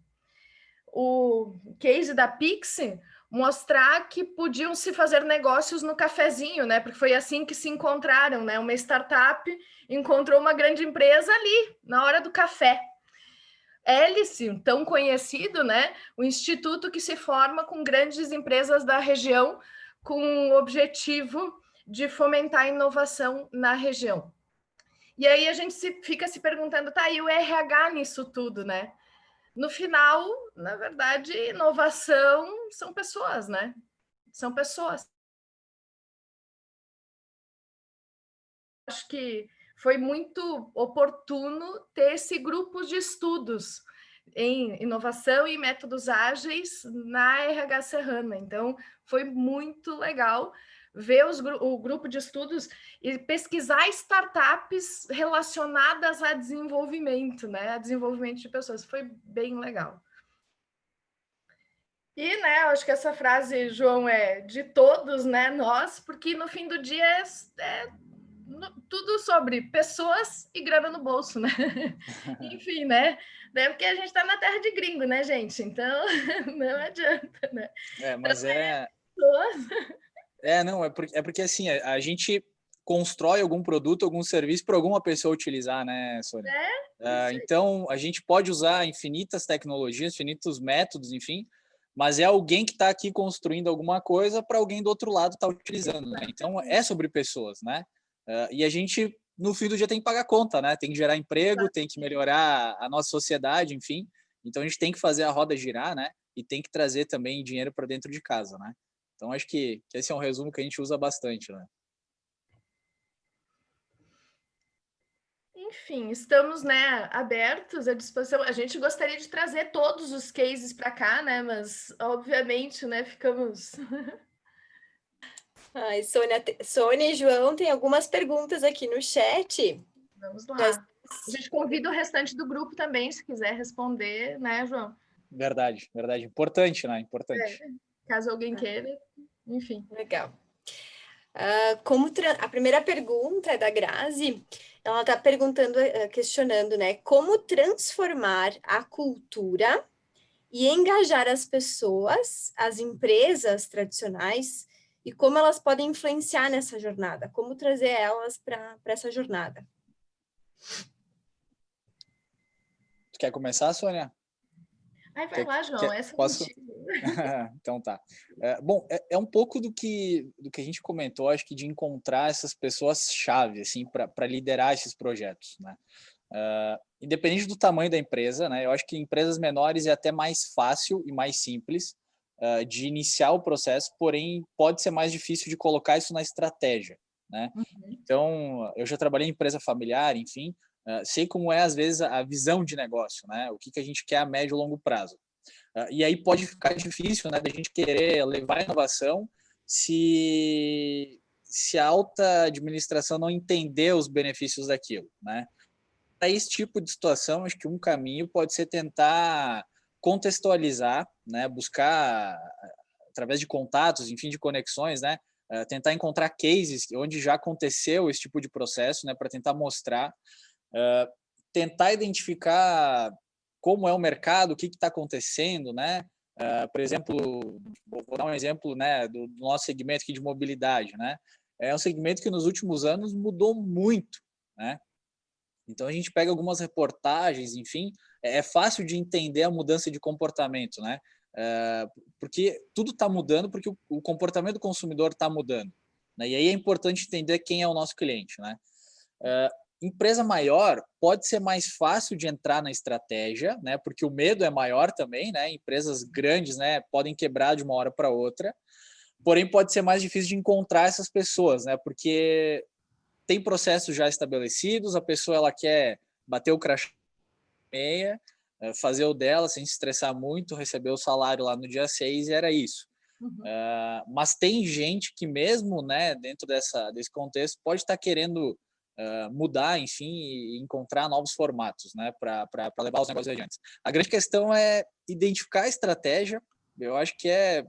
D: O case da Pixie mostrar que podiam se fazer negócios no cafezinho, né? Porque foi assim que se encontraram, né? Uma startup encontrou uma grande empresa ali, na hora do café. Hélice, tão conhecido, né? O instituto que se forma com grandes empresas da região com o objetivo de fomentar a inovação na região. E aí a gente fica se perguntando, tá, e o RH nisso tudo, né? No final, na verdade, inovação são pessoas, né? São pessoas. Acho que foi muito oportuno ter esse grupo de estudos em inovação e métodos ágeis na RH Serrana. Então, foi muito legal ver o grupo de estudos e pesquisar startups relacionadas a desenvolvimento, né? A desenvolvimento de pessoas. Foi bem legal. E, né, acho que essa frase, João, é de todos, né, nós, porque no fim do dia é tudo sobre pessoas e grana no bolso, né? Enfim, né? Porque a gente está na terra de gringo, né, gente? Então, não adianta, né?
E: Mas
D: então,
E: não, é porque assim, a gente constrói algum produto, algum serviço para alguma pessoa utilizar, né, Sônia? Então, a gente pode usar infinitas tecnologias, infinitos métodos, enfim, mas é alguém que está aqui construindo alguma coisa para alguém do outro lado estar utilizando, né? Então, é sobre pessoas, né? E a gente, no fim do dia, tem que pagar conta, né? Tem que gerar emprego, tem que melhorar a nossa sociedade, enfim. Então, a gente tem que fazer a roda girar, né? E tem que trazer também dinheiro para dentro de casa, né? Então, acho que esse é um resumo que a gente usa bastante, né?
D: Enfim, estamos, né, abertos à disposição. A gente gostaria de trazer todos os cases para cá, né? Mas, obviamente, né, ficamos...
A: Ai, Sônia e João, tem algumas perguntas aqui no chat.
D: Vamos lá. A gente convida o restante do grupo também, se quiser responder, né, João?
E: Verdade. Importante, né? Importante.
D: Caso alguém queira, enfim.
A: Legal. A primeira pergunta é da Grazi. Ela está questionando, né? Como transformar a cultura e engajar as pessoas, as empresas tradicionais, e como elas podem influenciar nessa jornada, como trazer elas para essa jornada.
E: Tu quer começar, Sônia?
D: Vai lá, João.
E: Posso? Então tá. Bom, é um pouco do que a gente comentou, acho que de encontrar essas pessoas-chave assim, para liderar esses projetos, né? Independente do tamanho da empresa, né? Eu acho que em empresas menores é até mais fácil e mais simples de iniciar o processo, porém pode ser mais difícil de colocar isso na estratégia, né? Então, eu já trabalhei em empresa familiar, enfim, sei como é às vezes a visão de negócio, né? O que a gente quer a médio e longo prazo. E aí pode ficar difícil, né, da gente querer levar a inovação se a alta administração não entender os benefícios daquilo, né? Para esse tipo de situação, acho que um caminho pode ser tentar contextualizar, né, buscar através de contatos, enfim, de conexões, né, tentar encontrar cases onde já aconteceu esse tipo de processo, né, para tentar mostrar. tentar identificar como é o mercado, o que está acontecendo, né? Por exemplo, vou dar um exemplo, né, do nosso segmento aqui de mobilidade, né? É um segmento que nos últimos anos mudou muito, né? Então a gente pega algumas reportagens, enfim, é fácil de entender a mudança de comportamento, né? Porque tudo está mudando, porque o comportamento do consumidor está mudando, né? E aí é importante entender quem é o nosso cliente, né? Empresa maior pode ser mais fácil de entrar na estratégia, né? Porque o medo é maior também, né? Empresas grandes, né, podem quebrar de uma hora para outra. Porém, pode ser mais difícil de encontrar essas pessoas, né? Porque tem processos já estabelecidos, a pessoa ela quer bater o crachá meia, fazer o dela sem se estressar muito, receber o salário lá no dia 6 e era isso. Mas tem gente que mesmo, né, dentro desse contexto pode estar querendo mudar, enfim, e encontrar novos formatos, né, para levar os negócios adiante. A grande questão é identificar a estratégia. Eu acho que é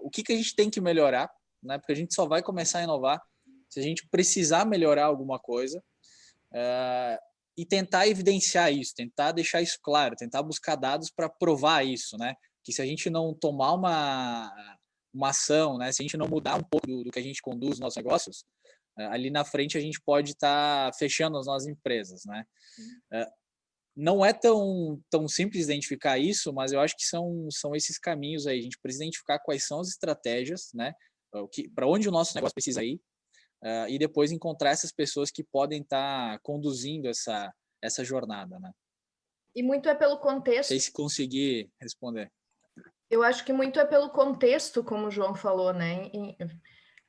E: o que a gente tem que melhorar, né, porque a gente só vai começar a inovar se a gente precisar melhorar alguma coisa, e tentar evidenciar isso, tentar deixar isso claro, tentar buscar dados para provar isso, né, que se a gente não tomar uma ação, né, se a gente não mudar um pouco do que a gente conduz os nossos negócios, ali na frente a gente pode estar fechando as nossas empresas, né? Não é tão simples identificar isso, mas eu acho que são esses caminhos aí. A gente precisa identificar quais são as estratégias, né? Para onde o nosso negócio precisa ir, e depois encontrar essas pessoas que podem estar conduzindo essa jornada, né?
D: E muito é pelo contexto.
E: Não sei se conseguir responder.
D: Eu acho que muito é pelo contexto, como o João falou, né?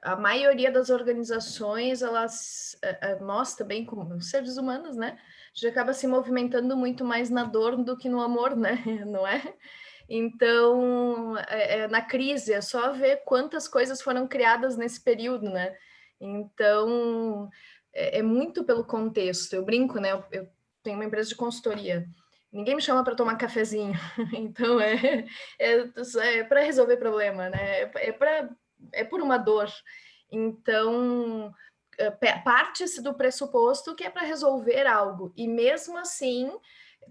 D: A maioria das organizações, nós também, como seres humanos, né? A gente acaba se movimentando muito mais na dor do que no amor, né? Não é? Então, na crise, é só ver quantas coisas foram criadas nesse período, né? Então, é muito pelo contexto. Eu brinco, né? Eu tenho uma empresa de consultoria. Ninguém me chama para tomar cafezinho. Então, é para resolver problema, né? É por uma dor. Então, parte-se do pressuposto que é para resolver algo. E mesmo assim,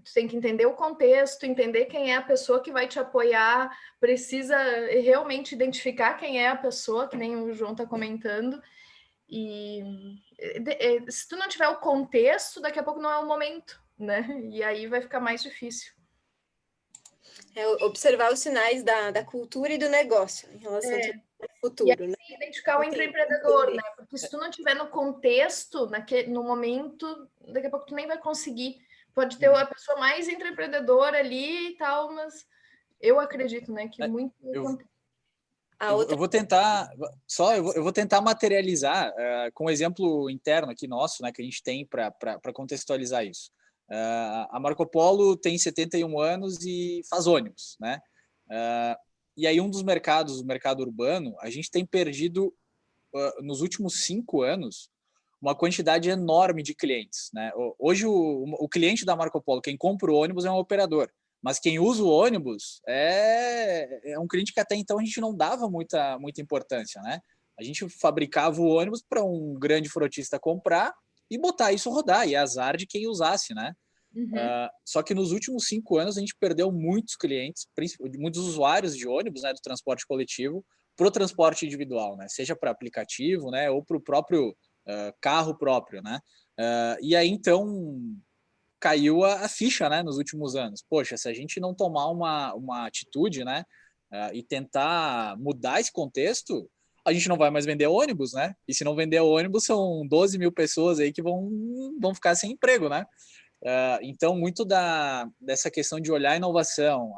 D: tu tem que entender o contexto, entender quem é a pessoa que vai te apoiar, precisa realmente identificar quem é a pessoa, que nem o João está comentando. E se tu não tiver o contexto, daqui a pouco não é o momento, né? E aí vai ficar mais difícil.
A: Observar os sinais da cultura e do negócio em relação ao futuro,
D: e aí,
A: né?
D: Identificar o intraempreendedor, né? Porque se tu não tiver no contexto, no momento, daqui a pouco tu nem vai conseguir. Pode ter a pessoa mais intraempreendedora ali e tal, mas eu acredito, né, que muito...
E: Eu vou tentar eu vou tentar materializar com um exemplo interno aqui nosso, né, que a gente tem para contextualizar isso. A Marco Polo tem 71 anos e faz ônibus, né? E aí um dos mercados, o mercado urbano, a gente tem perdido nos últimos 5 anos uma quantidade enorme de clientes, né? Hoje o cliente da Marco Polo, quem compra o ônibus é um operador, mas quem usa o ônibus é um cliente que até então a gente não dava muita importância, né? A gente fabricava o ônibus para um grande frotista comprar e botar isso rodar, e azar de quem usasse, né? Só que nos últimos 5 anos a gente perdeu muitos clientes, muitos usuários de ônibus, né, do transporte coletivo, para o transporte individual, né? Seja para aplicativo, né, ou para o próprio carro próprio, né? E aí então caiu a ficha, né, nos últimos anos. Poxa, se a gente não tomar uma atitude, né, e tentar mudar esse contexto, a gente não vai mais vender ônibus, né? E se não vender ônibus, são 12 mil pessoas aí que vão ficar sem emprego, né? Então, muito dessa questão de olhar a inovação,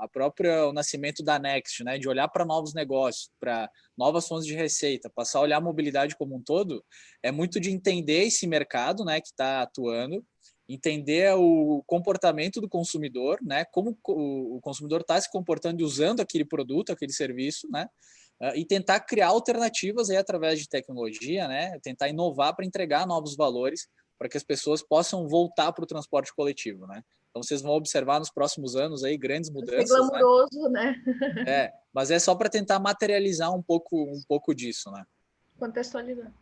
E: o nascimento da Next, né, de olhar para novos negócios, para novas fontes de receita, passar a olhar a mobilidade como um todo, é muito de entender esse mercado, né, que está atuando, entender o comportamento do consumidor, né, como o consumidor está se comportando e usando aquele produto, aquele serviço, né, e tentar criar alternativas aí através de tecnologia, né, tentar inovar para entregar novos valores para que as pessoas possam voltar para o transporte coletivo, né? Então vocês vão observar nos próximos anos aí grandes mudanças,
D: é glamouroso, né?
E: Mas é só para tentar materializar um pouco disso, né?
D: Contextualizar.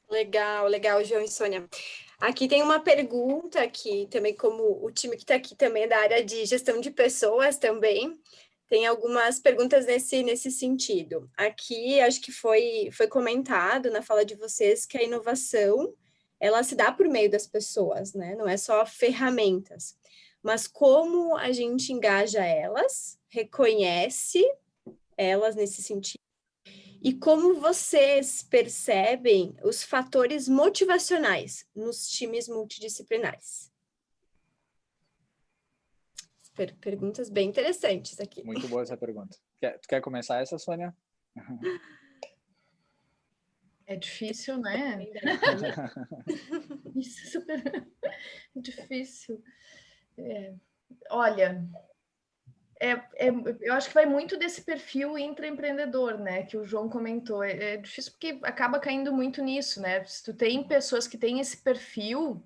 A: Legal, João e Sônia. Aqui tem uma pergunta que também, como o time que está aqui também é da área de gestão de pessoas também, tem algumas perguntas nesse sentido. Aqui, acho que foi comentado na fala de vocês que a inovação, ela se dá por meio das pessoas, né? Não é só ferramentas. Mas como a gente engaja elas, reconhece elas nesse sentido, e como vocês percebem os fatores motivacionais nos times multidisciplinares? Perguntas bem interessantes aqui.
E: Muito boa essa pergunta. Tu quer começar essa, Sônia?
D: É difícil, né? Isso é super difícil. Olha, eu acho que vai muito desse perfil intraempreendedor, né? Que o João comentou. É difícil porque acaba caindo muito nisso, né? Se tu tem pessoas que têm esse perfil,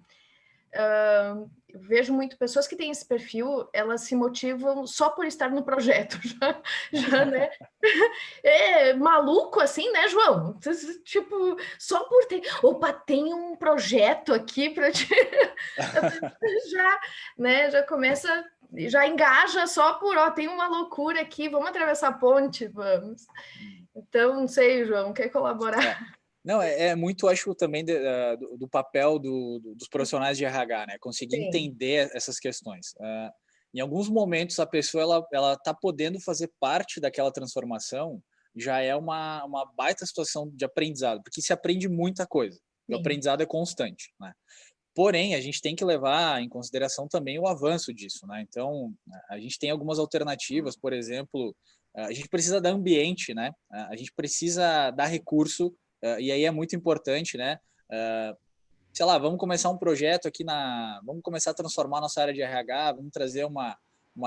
D: eu vejo muito pessoas que têm esse perfil, elas se motivam só por estar no projeto, já né? É maluco assim, né, João? Tipo, só por ter, opa, tem um projeto aqui para te já, né, já começa, já engaja só por, ó, tem uma loucura aqui, vamos atravessar a ponte, vamos. Então, não sei, João, quer colaborar?
E: Não, é muito, acho, também do papel dos profissionais de RH, né? Conseguir
D: Sim.
E: entender essas questões. Em alguns momentos, a pessoa ela está podendo fazer parte daquela transformação, já é uma baita situação de aprendizado, porque se aprende muita coisa. O aprendizado é constante, né? Porém, a gente tem que levar em consideração também o avanço disso, né? Então, a gente tem algumas alternativas, por exemplo, a gente precisa dar ambiente, né? A gente precisa dar recurso, e aí é muito importante, né? Sei lá, vamos começar um projeto aqui vamos começar a transformar nossa área de RH, vamos trazer uma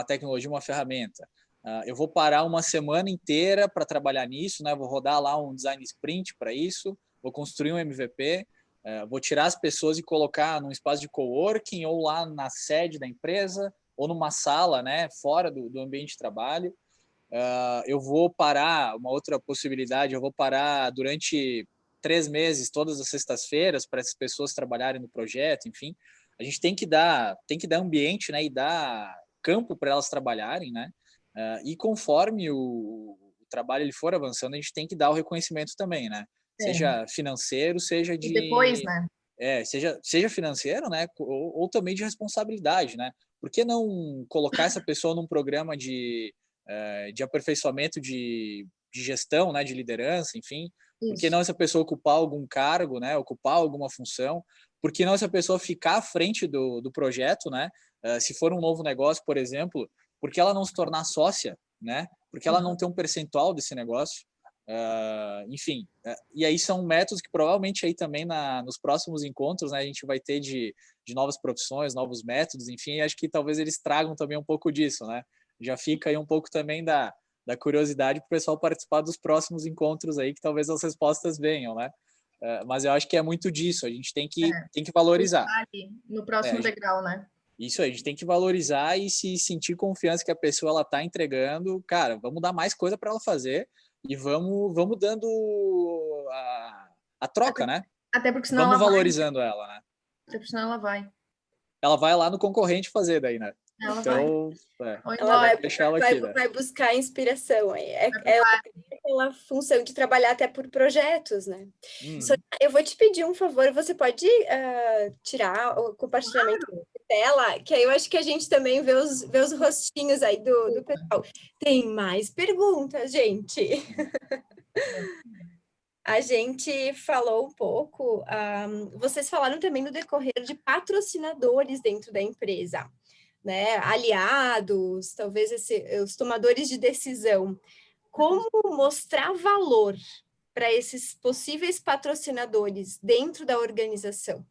E: tecnologia, uma ferramenta. Eu vou parar uma semana inteira para trabalhar nisso, né? Vou rodar lá um design sprint para isso, vou construir um MVP, vou tirar as pessoas e colocar num espaço de coworking ou lá na sede da empresa ou numa sala, né? Fora do ambiente de trabalho. Eu vou parar, uma outra possibilidade, eu vou parar durante 3 meses, todas as sextas-feiras, para essas pessoas trabalharem no projeto, enfim. A gente tem que dar ambiente, né, e dar campo para elas trabalharem, né? E conforme o trabalho ele for avançando, a gente tem que dar o reconhecimento também, né? Seja financeiro, seja de...
D: E depois, né?
E: Seja financeiro, né? Ou também de responsabilidade, né? Por que não colocar essa pessoa num programa de aperfeiçoamento de gestão, né? De liderança, enfim? Por que não essa pessoa ocupar algum cargo, né? Ocupar alguma função? Por que não essa pessoa ficar à frente do projeto, né? Se for um novo negócio, por exemplo, por que ela não se tornar sócia, né? Por que ela não ter um percentual desse negócio? Enfim, e aí são métodos que provavelmente aí também nos próximos encontros, né, a gente vai ter de novas profissões, novos métodos, enfim, acho que talvez eles tragam também um pouco disso, né? Já fica aí um pouco também da curiosidade para o pessoal participar dos próximos encontros aí, que talvez as respostas venham, né? Mas eu acho que é muito disso, a gente tem que valorizar.
D: No próximo degrau, né?
E: Isso aí, a gente tem que valorizar e se sentir confiança que a pessoa ela está entregando, cara, vamos dar mais coisa para ela fazer e vamos dando a troca, né?
D: Até porque senão
E: vamos
D: ela
E: valorizando ela, né?
D: Até porque senão ela vai.
E: Ela vai lá no concorrente fazer daí, né?
D: Ela
E: então,
A: ela
E: deixar ela aqui, né?
A: vai buscar inspiração aí. Aquela função de trabalhar até por projetos, né? Eu vou te pedir um favor, você pode tirar o compartilhamento da tela, que aí eu acho que a gente também vê os rostinhos aí do pessoal. Tem mais perguntas, gente. A gente falou um pouco, vocês falaram também no decorrer de patrocinadores dentro da empresa, né? Aliados, talvez os tomadores de decisão. Como mostrar valor para esses possíveis patrocinadores dentro da organização?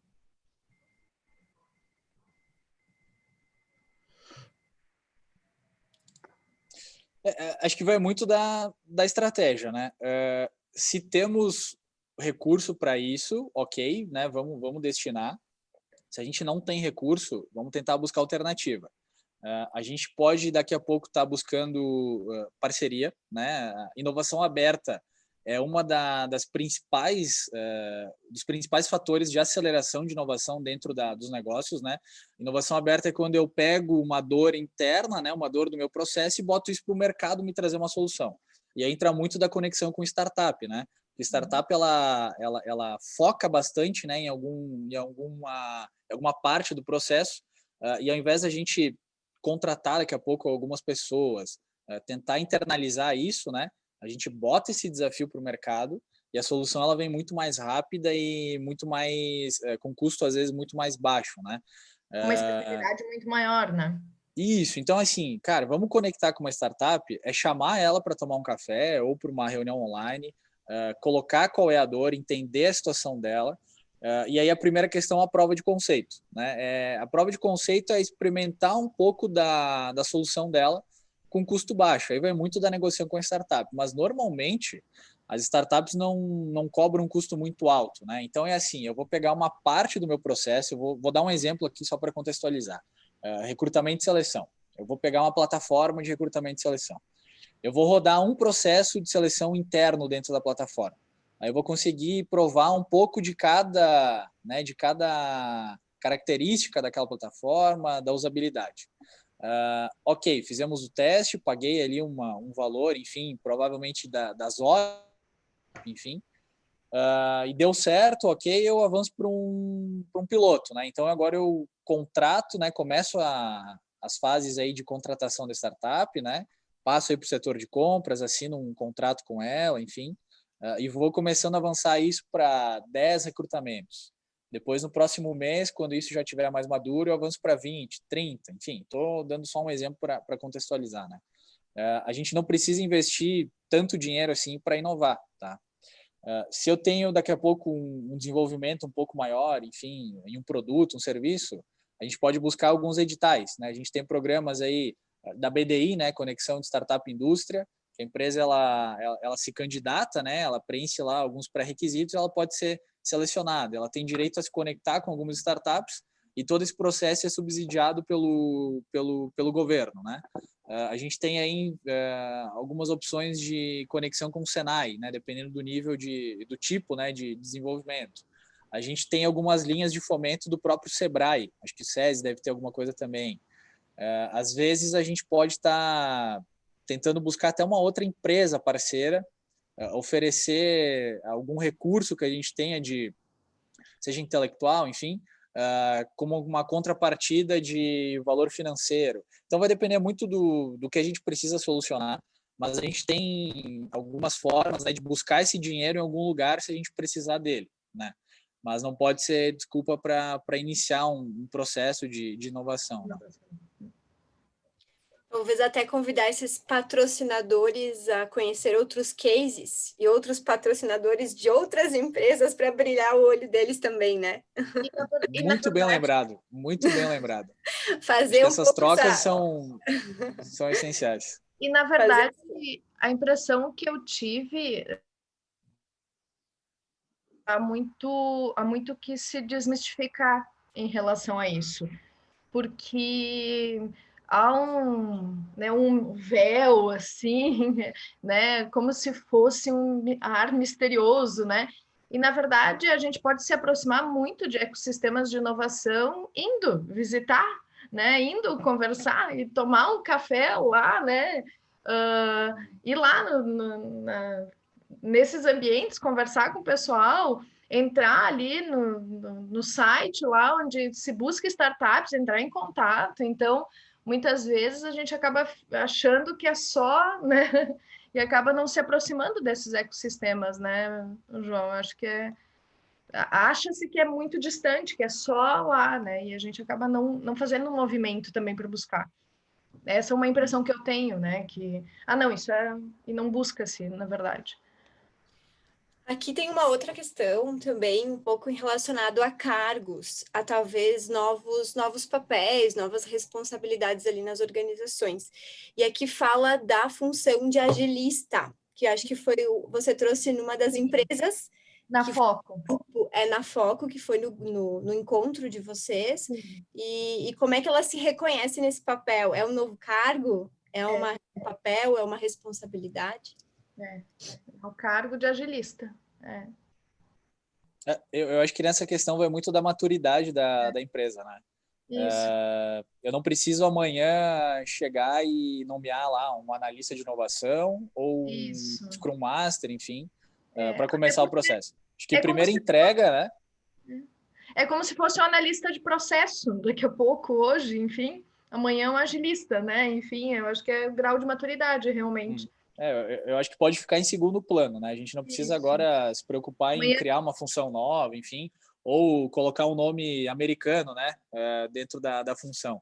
E: Acho que vai muito da estratégia, né? Se temos recurso para isso, ok, né? Vamos destinar. Se a gente não tem recurso, vamos tentar buscar alternativa. A gente pode, daqui a pouco, estar buscando parceria, né? Inovação aberta, é uma dos principais fatores de aceleração de inovação dentro dos negócios, né? Inovação aberta é quando eu pego uma dor interna, né, uma dor do meu processo e boto isso para o mercado me trazer uma solução. E aí entra muito da conexão com startup, né? A startup ela foca bastante, né, em alguma parte do processo, e ao invés da gente contratar daqui a pouco algumas pessoas, tentar internalizar isso, né? A gente bota esse desafio para o mercado e a solução ela vem muito mais rápida e muito mais com custo às vezes muito mais baixo, né?
D: Uma especialidade muito maior, né?
E: Isso. Então assim, cara, vamos conectar com uma startup, é chamar ela para tomar um café ou para uma reunião online, colocar qual é a dor, entender a situação dela. E aí a primeira questão é a prova de conceito, né? A prova de conceito é experimentar um pouco da solução dela com custo baixo. Aí vai muito da negociação com a startup, mas normalmente as startups não cobram um custo muito alto, né? Então é assim, eu vou pegar uma parte do meu processo, eu vou dar um exemplo aqui só para contextualizar. Recrutamento e seleção. Eu vou pegar uma plataforma de recrutamento e seleção. Eu vou rodar um processo de seleção interno dentro da plataforma. Aí eu vou conseguir provar um pouco de cada característica daquela plataforma, da usabilidade. Ok, fizemos o teste, paguei ali um valor, enfim, provavelmente das horas, enfim, e deu certo, ok, eu avanço para um piloto, né? Então agora eu contrato, né? Começo as fases aí de contratação da startup, né? Passo aí para o setor de compras, assino um contrato com ela, enfim, e vou começando a avançar isso para 10 recrutamentos. Depois, no próximo mês, quando isso já estiver mais maduro, eu avanço para 20, 30, enfim, estou dando só um exemplo para contextualizar, né? A gente não precisa investir tanto dinheiro assim para inovar, tá? Se eu tenho daqui a pouco um desenvolvimento um pouco maior, enfim, em um produto, um serviço, a gente pode buscar alguns editais, né? A gente tem programas aí da BDI, né? Conexão de Startup Indústria, que a empresa ela se candidata, né? Ela preenche lá alguns pré-requisitos, ela pode ser selecionada, ela tem direito a se conectar com algumas startups e todo esse processo é subsidiado pelo governo, né? A gente tem aí algumas opções de conexão com o Senai, né? Dependendo do nível do tipo, né? De desenvolvimento. A gente tem algumas linhas de fomento do próprio Sebrae, acho que o SESI deve ter alguma coisa também. Às vezes a gente pode estar tentando buscar até uma outra empresa parceira, oferecer algum recurso que a gente tenha seja intelectual, enfim, como uma contrapartida de valor financeiro. Então vai depender muito do que a gente precisa solucionar, mas a gente tem algumas formas, né, de buscar esse dinheiro em algum lugar se a gente precisar dele, né? Mas não pode ser desculpa para iniciar um processo de inovação. Né?
A: Talvez até convidar esses patrocinadores a conhecer outros cases e outros patrocinadores de outras empresas para brilhar o olho deles também, né?
E: Muito bem lembrado, muito bem lembrado.
A: Fazer
E: essas trocas são essenciais.
D: E, na verdade, a impressão que eu tive há muito que se desmistificar em relação a isso. Porque há um véu, assim, né? Como se fosse um ar misterioso, né? E, na verdade, a gente pode se aproximar muito de ecossistemas de inovação indo visitar, né? Indo conversar e tomar um café lá, né? Ir lá nesses ambientes, conversar com o pessoal, entrar ali no site lá onde se busca startups, entrar em contato. Então, muitas vezes a gente acaba achando que é só, né? E acaba não se aproximando desses ecossistemas, né, João? Acho que acha-se que é muito distante, que é só lá, né? E a gente acaba não fazendo um movimento também para buscar. Essa é uma impressão que eu tenho, né? Que, não, isso é... E não busca-se, na verdade.
A: Aqui tem uma outra questão também, um pouco relacionado a cargos, a talvez novos papéis, novas responsabilidades ali nas organizações. E aqui fala da função de agilista, que acho que você trouxe numa das empresas.
D: Na Foco.
A: Na Foco, que foi no encontro de vocês. E como é que ela se reconhece nesse papel? É um novo cargo? É um papel? É uma responsabilidade?
D: É o cargo de agilista.
E: Eu acho que nessa questão vai muito da maturidade da empresa, né?
D: Isso.
E: Eu não preciso amanhã chegar e nomear lá um analista de inovação ou um
D: Isso.
E: Scrum Master, enfim, para
D: Até
E: começar o
D: porque
E: processo. Acho que
D: é como
E: primeira
D: se
E: entrega, né?
D: É como se fosse um analista de processo, daqui a pouco, hoje, enfim, amanhã um agilista, né? Enfim, eu acho que é o grau de maturidade, realmente.
E: Eu acho que pode ficar em segundo plano, né? A gente não precisa
D: Isso.
E: agora se preocupar em
D: Amanhã,
E: criar uma função nova, enfim, ou colocar um nome americano, né? Dentro da função.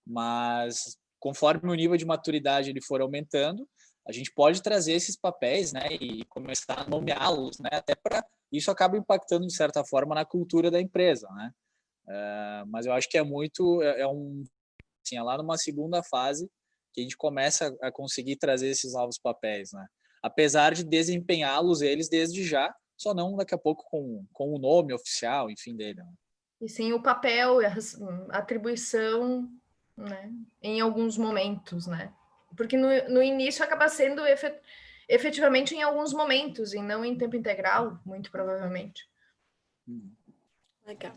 E: Mas conforme o nível de maturidade ele for aumentando, a gente pode trazer esses papéis, né? E começar a nomeá-los, né? Até para isso acaba impactando de certa forma na cultura da empresa, né? Mas eu acho que assim, é lá numa segunda fase que a gente começa a conseguir trazer esses novos papéis, né? Apesar de desempenhá-los eles desde já, só não daqui a pouco com o nome oficial, enfim, dele. Né?
D: e sim o papel, a atribuição, né? Em alguns momentos, né? Porque no início acaba sendo efetivamente em alguns momentos, e não em tempo integral, muito provavelmente.
A: Legal.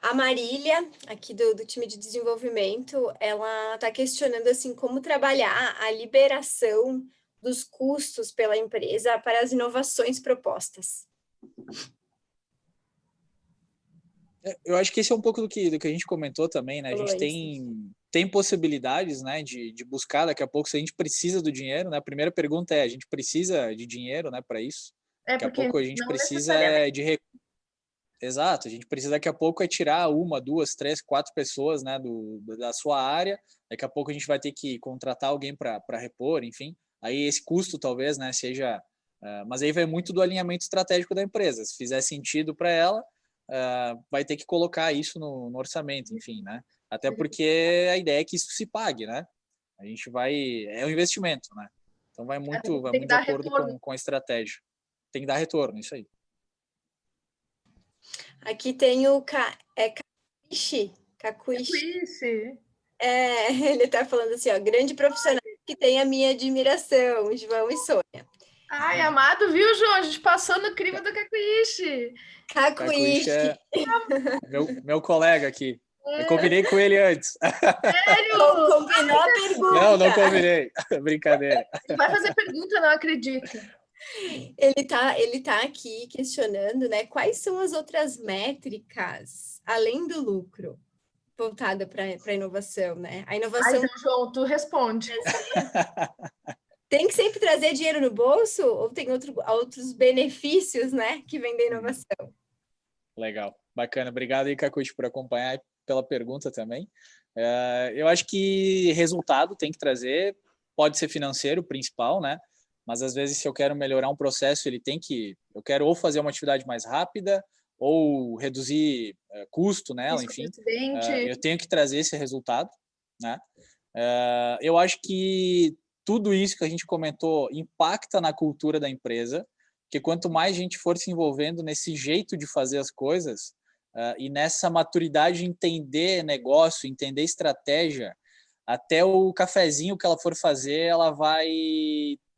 A: A Marília, aqui do time de desenvolvimento, ela está questionando assim como trabalhar a liberação dos custos pela empresa para as inovações propostas.
E: Eu acho que esse é um pouco do que a gente comentou também, né? A gente
A: Antes.
E: tem possibilidades, né, de buscar daqui a pouco se a gente precisa do dinheiro, né? A primeira pergunta é, a gente precisa de dinheiro, né, para isso? Daqui a
D: Porque
E: pouco a gente
D: não
E: precisa
D: necessariamente.
E: Exato, a gente precisa daqui a pouco tirar uma, duas, três, quatro pessoas, né, da sua área. Daqui a pouco a gente vai ter que contratar alguém para repor, enfim. Aí esse custo talvez, né, seja, mas aí vai muito do alinhamento estratégico da empresa. Se fizer sentido para ela, vai ter que colocar isso no orçamento, enfim, né? Até porque a ideia é que isso se pague, né? A gente é um investimento, né? Então vai muito
D: Tem que
E: de
D: dar
E: acordo
D: retorno.
E: com a estratégia. Tem que dar retorno, isso aí.
A: Aqui tem o Kakuishi. Ele está falando assim, ó, grande profissional que tem a minha admiração, João e Sônia.
D: Ai, amado, viu, João? A gente passou no crime do Cacuiche.
E: Cacuiche
A: Kakuishi.
E: é meu colega aqui. Eu combinei com ele antes.
D: Sério?
A: Combinou a pergunta.
E: Não combinei. Brincadeira.
D: Vai fazer pergunta, não acredito.
A: Ele tá aqui questionando, né, quais são as outras métricas, além do lucro, voltada para a inovação, né? A inovação
D: Então, João, tu responde.
A: tem que sempre trazer dinheiro no bolso ou tem outros benefícios, né, que vem da inovação?
E: Legal, bacana. Obrigado aí, Cacucci, por acompanhar e pela pergunta também. Eu acho que resultado tem que trazer, pode ser financeiro, principal, né? Mas às vezes, se eu quero melhorar um processo, eu quero ou fazer uma atividade mais rápida ou reduzir custo nela,
D: Risco de
E: enfim.
D: acidente.
E: Eu tenho que trazer esse resultado, né? Eu acho que tudo isso que a gente comentou impacta na cultura da empresa, que quanto mais a gente for se envolvendo nesse jeito de fazer as coisas e nessa maturidade de entender negócio, entender estratégia, até o cafezinho que ela for fazer, ela vai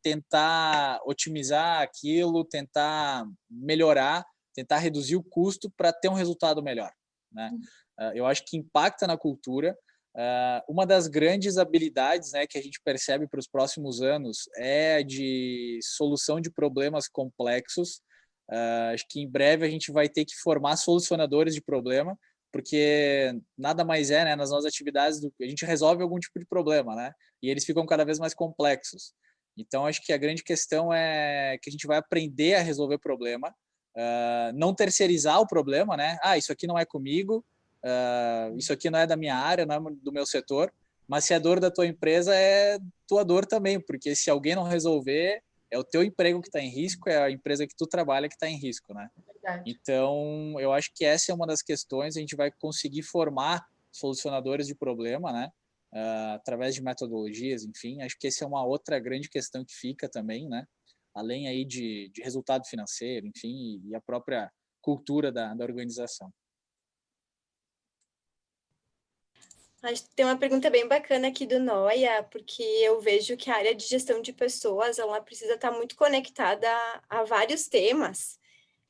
E: tentar otimizar aquilo, tentar melhorar, tentar reduzir o custo para ter um resultado melhor, né? Eu acho que impacta na cultura. Uma das grandes habilidades, né, que a gente percebe para os próximos anos é de solução de problemas complexos. Acho que em breve a gente vai ter que formar solucionadores de problema, porque nada mais é, né, nas nossas atividades, a gente resolve algum tipo de problema, né, e eles ficam cada vez mais complexos. Então, acho que a grande questão é que a gente vai aprender a resolver problema, não terceirizar o problema, né? Isso aqui não é comigo, isso aqui não é da minha área, não é do meu setor, mas se a dor da tua empresa é tua dor também, porque se alguém não resolver, é o teu emprego que está em risco, é a empresa que tu trabalha que está em risco, né?
D: Verdade.
E: Então, eu acho que essa é uma das questões, a gente vai conseguir formar solucionadores de problema, né? Através de metodologias, enfim, acho que essa é uma outra grande questão que fica também, né? Além aí de resultado financeiro, enfim, e a própria cultura da organização.
A: Acho que tem uma pergunta bem bacana aqui do Noia, porque eu vejo que a área de gestão de pessoas, ela precisa estar muito conectada a vários temas,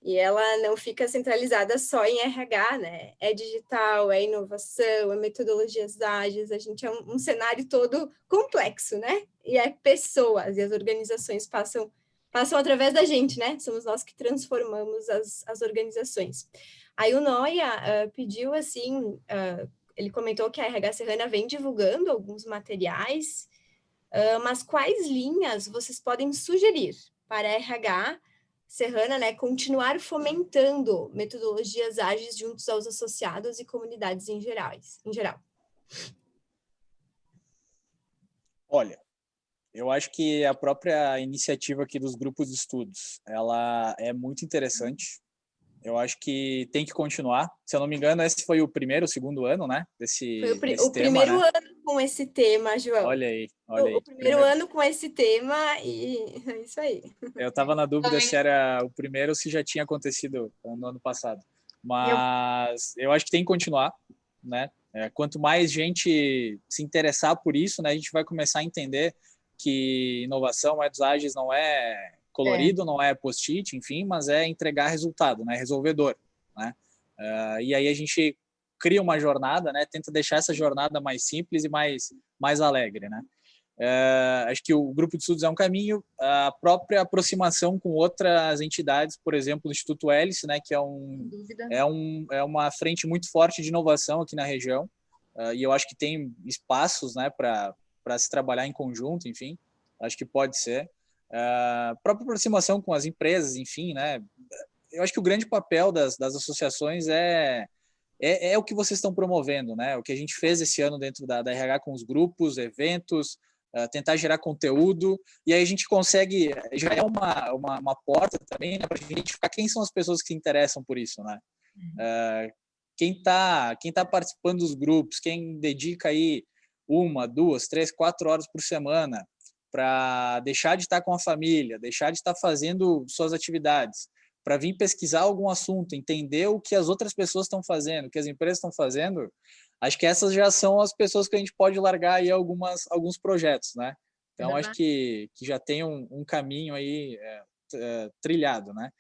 A: e ela não fica centralizada só em RH, né? É digital, é inovação, é metodologias ágeis, a gente é um cenário todo complexo, né? E é pessoas, e as organizações passam através da gente, né? Somos nós que transformamos as organizações. Aí o Noia pediu, assim, ele comentou que a RH Serrana vem divulgando alguns materiais, mas quais linhas vocês podem sugerir para a RH Serrana, né, continuar fomentando metodologias ágeis juntos aos associados e comunidades em geral?
E: Olha, eu acho que a própria iniciativa aqui dos grupos de estudos, ela é muito interessante. Eu acho que tem que continuar. Se eu não me engano, esse foi o primeiro, o segundo ano, né?
A: Foi
E: desse
A: o
E: tema,
A: primeiro
E: né?
A: ano com esse tema, João.
E: Olha aí, olha
A: O
E: aí.
A: primeiro ano com esse tema e é isso aí.
E: Eu estava na dúvida se era o primeiro ou se já tinha acontecido no ano passado. Mas eu acho que tem que continuar, né? Quanto mais gente se interessar por isso, né, a gente vai começar a entender que inovação, métodos ágeis não é colorido, não é post-it, enfim, mas é entregar resultado, né, resolvedor, né? E aí a gente cria uma jornada, né, tenta deixar essa jornada mais simples e mais alegre, né? Acho que o grupo de estudos é um caminho, a própria aproximação com outras entidades, por exemplo, o Instituto Hélice, né, que é uma frente muito forte de inovação aqui na região, e eu acho que tem espaços, né, para se trabalhar em conjunto, enfim, acho que pode ser. A própria aproximação com as empresas, enfim, né, eu acho que o grande papel das associações é o que vocês estão promovendo, né? O que a gente fez esse ano dentro da RH com os grupos, eventos, tentar gerar conteúdo, e aí a gente consegue, já é uma porta também, né, para a gente identificar quem são as pessoas que se interessam por isso, né? Quem tá participando dos grupos, quem dedica aí 1, 2, 3, 4 horas por semana para deixar de estar com a família, deixar de estar fazendo suas atividades, para vir pesquisar algum assunto, entender o que as outras pessoas estão fazendo, o que as empresas estão fazendo, acho que essas já são as pessoas que a gente pode largar aí alguns projetos, né? Então, acho que já tem um caminho aí trilhado, né?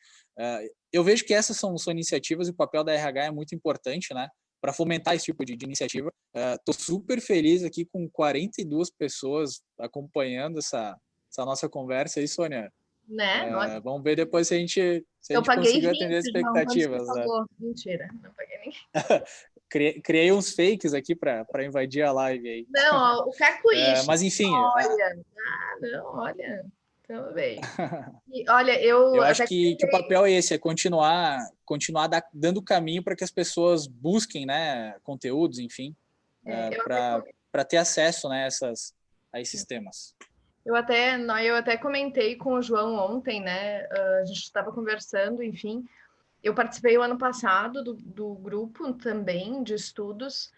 E: Eu vejo que essas são iniciativas e o papel da RH é muito importante, né? Para fomentar esse tipo de iniciativa. Estou super feliz aqui com 42 pessoas acompanhando essa nossa conversa aí, Sônia.
D: Né?
E: Vamos ver depois se a gente
D: paguei
E: conseguiu
D: 20,
E: atender as
D: João, quando você
E: expectativas.
D: falou. Mentira, não paguei nem.
E: Criei uns fakes aqui para invadir a live aí.
D: Não, ó, o Cacuíche.
E: Mas enfim.
D: Olha, não, olha. Então, bem. E, olha, eu
E: acho
D: até
E: que o papel é esse, é continuar dando caminho para que as pessoas busquem, né, conteúdos, enfim, para ter acesso, né, a esses temas.
D: Eu até comentei com o João ontem, né? A gente estava conversando, enfim. Eu participei o ano passado do grupo também de estudos.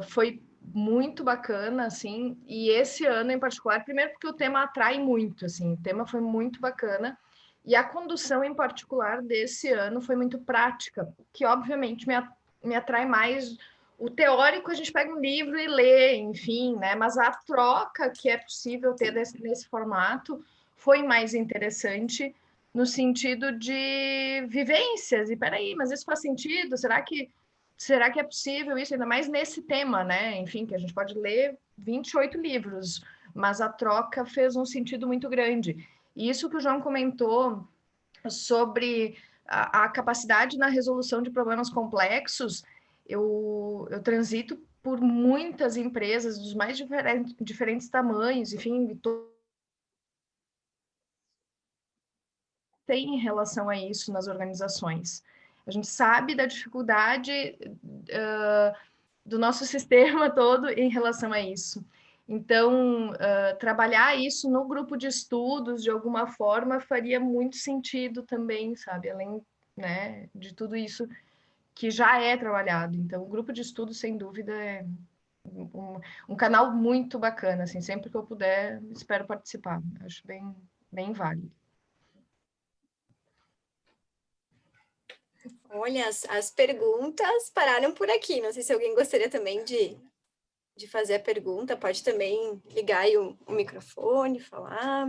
D: Foi muito bacana, assim. E esse ano em particular, primeiro porque o tema atrai muito, assim. O tema foi muito bacana. E a condução em particular desse ano foi muito prática, que obviamente me atrai mais. O teórico a gente pega um livro e lê, enfim, né? Mas a troca que é possível ter nesse formato foi mais interessante no sentido de vivências. E peraí, mas isso faz sentido? Será que é possível isso? Ainda mais nesse tema, né? Enfim, que a gente pode ler 28 livros, mas a troca fez um sentido muito grande. E isso que o João comentou sobre a capacidade na resolução de problemas complexos, eu transito por muitas empresas dos mais diferentes tamanhos, enfim, tem em relação a isso nas organizações. A gente sabe da dificuldade do nosso sistema todo em relação a isso. Então, trabalhar isso no grupo de estudos, de alguma forma, faria muito sentido também, sabe? Além, né, de tudo isso que já é trabalhado. Então, o grupo de estudos, sem dúvida, é um canal muito bacana, assim, sempre que eu puder, espero participar. Acho bem válido.
A: Olha, as perguntas pararam por aqui. Não sei se alguém gostaria também de de fazer a pergunta, pode também ligar aí o microfone, falar.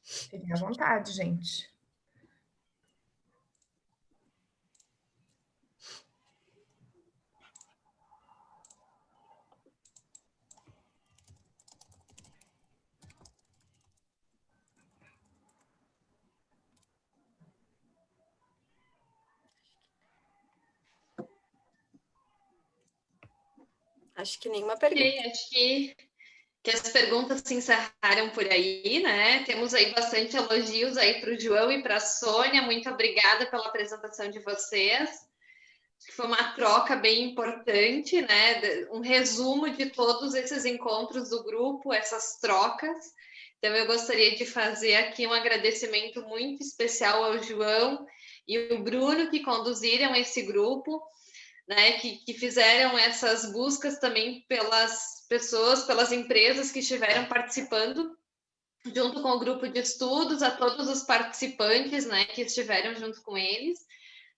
D: Fiquem à vontade, gente.
A: Acho que nenhuma pergunta.
F: Ok, acho que as perguntas se encerraram por aí, né? Temos aí bastante elogios aí para o João e para a Sônia. Muito obrigada pela apresentação de vocês. Acho que foi uma troca bem importante, né? Um resumo de todos esses encontros do grupo, essas trocas. Então, eu gostaria de fazer aqui um agradecimento muito especial ao João e o Bruno, que conduziram esse grupo, né, que fizeram essas buscas também pelas pessoas, pelas empresas que estiveram participando, junto com o grupo de estudos, a todos os participantes, né, que estiveram junto com eles.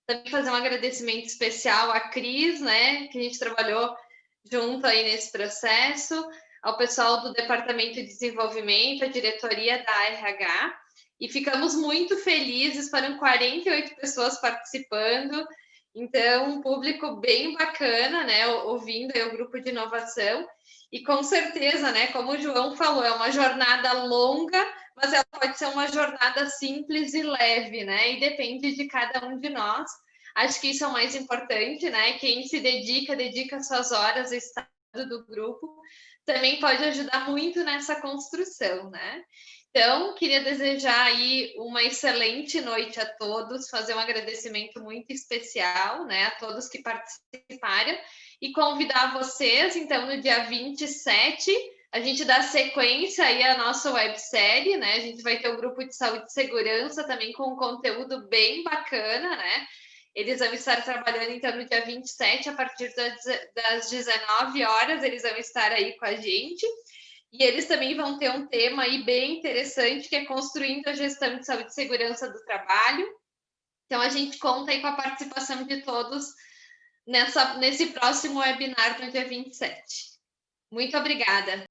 F: Também fazer um agradecimento especial à Cris, né, que a gente trabalhou junto aí nesse processo, ao pessoal do Departamento de Desenvolvimento, a diretoria da RH, e ficamos muito felizes, foram 48 pessoas participando, então um público bem bacana, né, ouvindo aí o grupo de inovação, e com certeza, né, como o João falou, é uma jornada longa, mas ela pode ser uma jornada simples e leve, né, e depende de cada um de nós. Acho que isso é o mais importante, né, quem se dedica suas horas ao estado do grupo, também pode ajudar muito nessa construção, né. Então, queria desejar aí uma excelente noite a todos, fazer um agradecimento muito especial, né, a todos que participaram e convidar vocês, então, no dia 27, a gente dá sequência aí à nossa websérie, né, a gente vai ter o grupo de saúde e segurança também com um conteúdo bem bacana, né, eles vão estar trabalhando, então, no dia 27, a partir das 19 horas, eles vão estar aí com a gente. E eles também vão ter um tema aí bem interessante, que é construindo a gestão de saúde e segurança do trabalho. Então, a gente conta aí com a participação de todos nesse próximo webinar no dia 27. Muito obrigada.